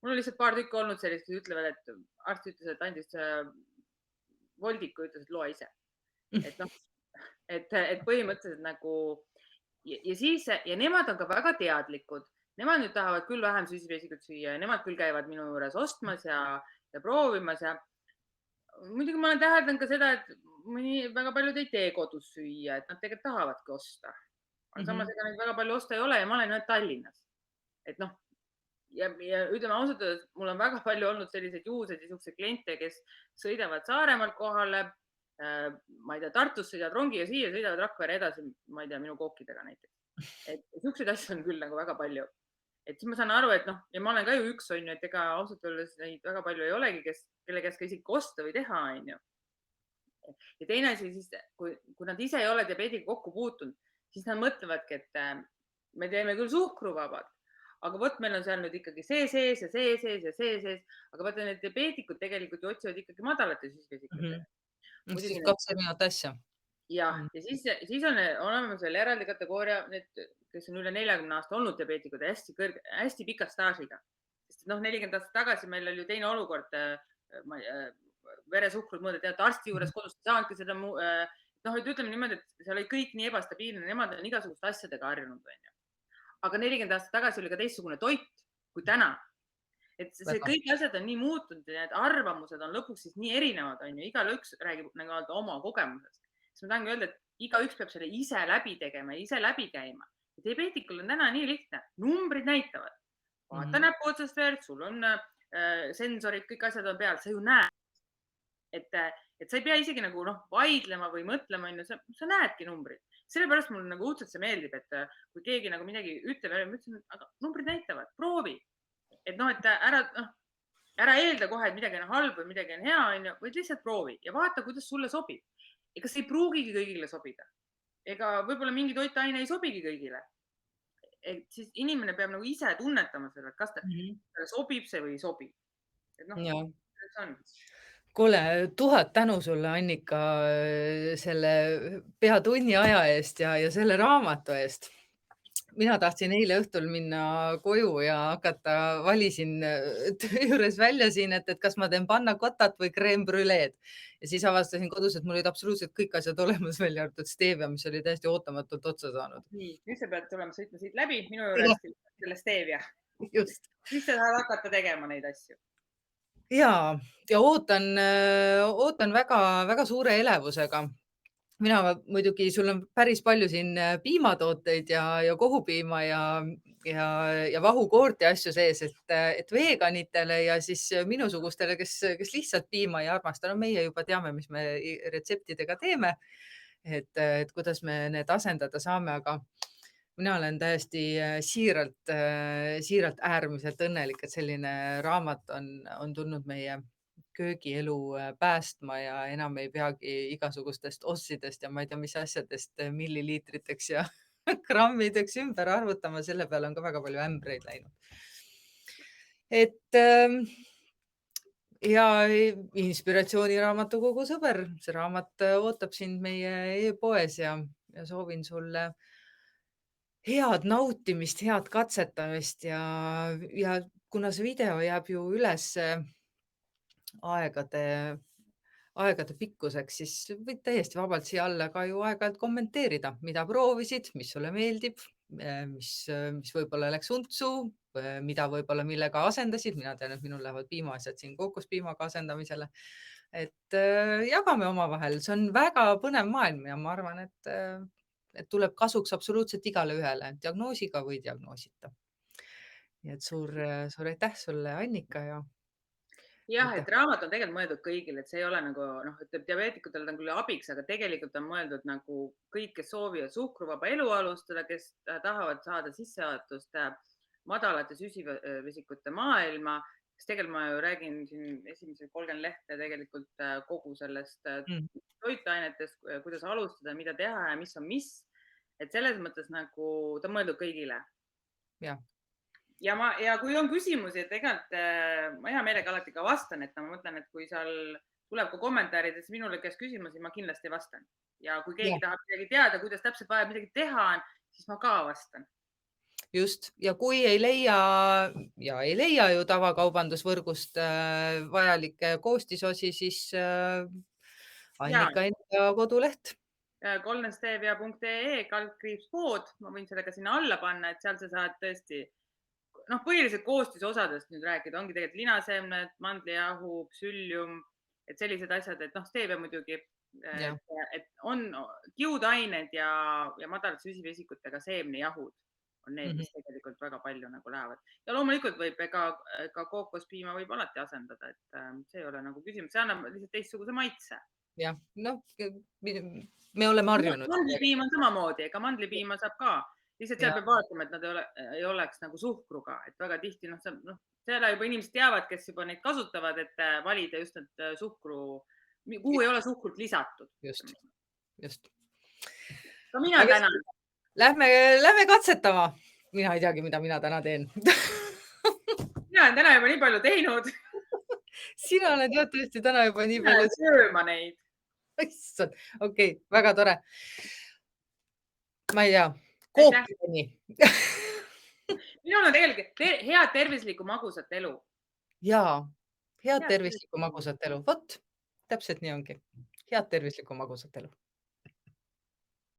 Mul on lihtsalt paar tükki olnud sellist, kes ütlevad, et arst ütles, et andis voldiku, ütles, et loe ise. Et põhimõtteliselt nagu ja nemad on ka väga teadlikud. Nemad nüüd tahavad küll vähem süsivesikut süüa ja nemad küll käivad minu juures ostmas ja proovimas ja muidugi ma olen täheldanud ka seda, et väga paljud ei tee kodus süüa, et nad tegelikult tahavadki osta. Aga samas ega neid väga palju osta ei ole ja ma olen nüüd Tallinnas. Et ja ütleme ausalt öeldes, mul on väga palju olnud selliseid juhuseid ja selliseid kliente, kes sõidavad Saaremaalt kohale, ma ei tea, Tartus sõidavad rongiga siia, sõidavad Rakvere edasi, ma ei tea, minu kookidega näiteks. Et selliseid asju on küll nagu väga palju. Et siis ma saan aru, et ja ma olen ka ju üks, et ega ausalt öeldes neid väga palju ei olegi, kelle käest ka isegi osta või teha. Ja teine asi siis, kui nad ise ei ole diabeediga kokku puutunud, siis nad mõtlevadki, et me teeme küll suhkruvabad, aga võt meil on seal nüüd ikkagi see sees ja see sees ja see sees, aga vaata need diabeetikud tegelikult ju otsivad ikkagi madalate süsivesikutega. Siis 2 erinevat asja. Ja siis on olemas veel eraldi kategooria, need, kes on üle 40 aasta olnud diabeetikud hästi pika staažiga. Sest 40 aastat tagasi meil oli ju teine olukord. veresuhkrut mõõdeti, et arsti juures kodus ei saanudki seda noh, et ütleme niimoodi, et seal oli kõik nii ebastabiilne, nemad on igasuguste asjadega harjunud, onju. Aga 40 aastat tagasi oli ka teistsugune toit kui täna. Et see väga. kõik asjad on nii muutunud ja need arvamused on lõpuks siis nii erinevad, onju. Igaüks räägib nagu oma kogemusest. Siis ma tahangi öelda, et igaüks peab selle ise läbi tegema ja ise läbi käima. Diabeetikul on täna nii lihtne. Numbrid näitavad. Vaata näpu otsast verd, sul on sensorid, kõik asjad on peal, sa ju näed. Et sa ei pea isegi nagu vaidlema või mõtlema, onju, sa näedki numbrid. Sellepärast mulle nagu õudselt see meeldib, et kui keegi nagu midagi ütleb, ma ütlen, aga numbrid näitavad, proovi. Et ära eelda kohe, et midagi on halb või midagi on hea, onju, vaid lihtsalt proovi ja vaata, kuidas sulle sobib. Ega see ei pruugigi kõigile sobida. Ega võib-olla mingi toitaine ei sobigi kõigile. Et siis inimene peab nagu ise tunnetama selle, et kas talle sobib see või ei sobi. Et noh, Ja. see on. Kuule, 1000 tänu sulle, Annika, selle pea tunni aja eest ja selle raamatu eest. Mina tahtsin eile õhtul minna koju ja hakata, valisin töö juures välja siin, et kas ma teen pannakotat või crème brûleed. Ja siis avastasin kodus, et mul olid absoluutselt kõik asjad olemas, välja arvatud stevia, mis oli täiesti ootamatult otsa saanud. Nii, nüüd sa pead tulema sõitma siit läbi minu juurest selle stevia. Just. Siis sa saad hakata tegema neid asju. Ja ootan väga suure elevusega. Mina muidugi, sul on päris palju siin piimatooteid ja kohupiima ja vahukoort ja asju sees, et veganitele ja siis minusugustele, kes lihtsalt piima ei armasta. No meie juba teame, mis me retseptidega teeme, et kuidas me need asendada saame, aga mina olen täiesti siiralt äärmiselt õnnelik, et selline raamat on tulnud meie köögielu päästma ja enam ei peagi igasugustest ossidest ja ma ei tea, mis asjadest milliliitriteks ja grammideks ümber arvutama. Selle peale on ka väga palju ämbreid läinud. Et ja inspiratsiooniraamatukogu sõber, see raamat ootab sind meie e-poes ja soovin sulle head nautimist, head katsetamist ja kuna see video jääb ju üles aegade pikkuseks, siis võid täiesti vabalt siia alla ka ju aeg-ajalt kommenteerida, mida proovisid, mis sulle meeldib, mis võib-olla läks untsu, mida võib-olla millega asendasid. Mina tean, et minul lähevad piimaasjad siin kookospiimaga asendamisele. Et jagame omavahel, see on väga põnev maailm ja ma arvan, et tuleb kasuks absoluutselt igale ühele, diagnoosiga või diagnoosita. Nii et suur aitäh sulle, Annika ja Jah, aitäh. et raamat on tegelikult mõeldud kõigile, et see ei ole nagu ütleb diabeetikutele ta on küll abiks, aga tegelikult on mõeldud nagu kõik, kes soovivad suhkruvaba elu alustada, kes tahavad saada sissejuhatust madalate süsivesikute maailma, siis tegelikult ma ju räägin siin esimesed 30 lehte tegelikult kogu sellest toitainetest, kuidas alustada, mida teha ja mis on mis. Et selles mõttes nagu ta on mõeldud kõigile. Ja. Ja kui on küsimusi, et tegelikult ma hea meelega alati ka vastan, et ma mõtlen, et kui seal tuleb ka kommentaarides minule käest küsimusi, ma kindlasti vastan. Ja kui keegi tahab midagi teada, kuidas täpselt vaja midagi teha on, siis ma ka vastan. Just. Ja kui ei leia ju tavakaubandusvõrgust vajalikke koostisosi, siis Annika enda koduleht. goldenstevia.ee/pood, ma võin selle ka sinna alla panna, et seal sa saad tõesti põhiliselt koostisosadest nüüd rääkida, ongi tegelikult linaseemned, mandlijahu, psüllium, et sellised asjad, et stevia muidugi, et on kiudained ja madalate süsivesikutega seemnejahud on need, mis tegelikult väga palju nagu lähevad. Ja loomulikult võib ka kookospiima võib alati asendada, et see ei ole nagu küsimus, see annab lihtsalt teistsuguse maitse. Jah, me oleme harjunud. Mandlipiim on samamoodi, ega mandlipiima saab ka. Lihtsalt seal peab vaatama, et nad ei oleks nagu suhkruga, et väga tihti, seda juba inimesed teavad, kes juba neid kasutavad, et valida just need suhkru, kuhu ei ole suhkrut lisatud. Just. Ka mina tänan. Lähme katsetama. Mina ei teagi, mida mina täna teen. Mina olen täna juba nii palju teinud. Sina oled jah tõesti täna juba nii palju. Sööma neid. Issand, okei, väga tore. Ma ei tea. Kookideni. Minul on tegelikult head tervislikku magusat elu. Jaa, head tervislikku magusat elu. Vot, täpselt nii ongi. Head tervislikku magusat elu!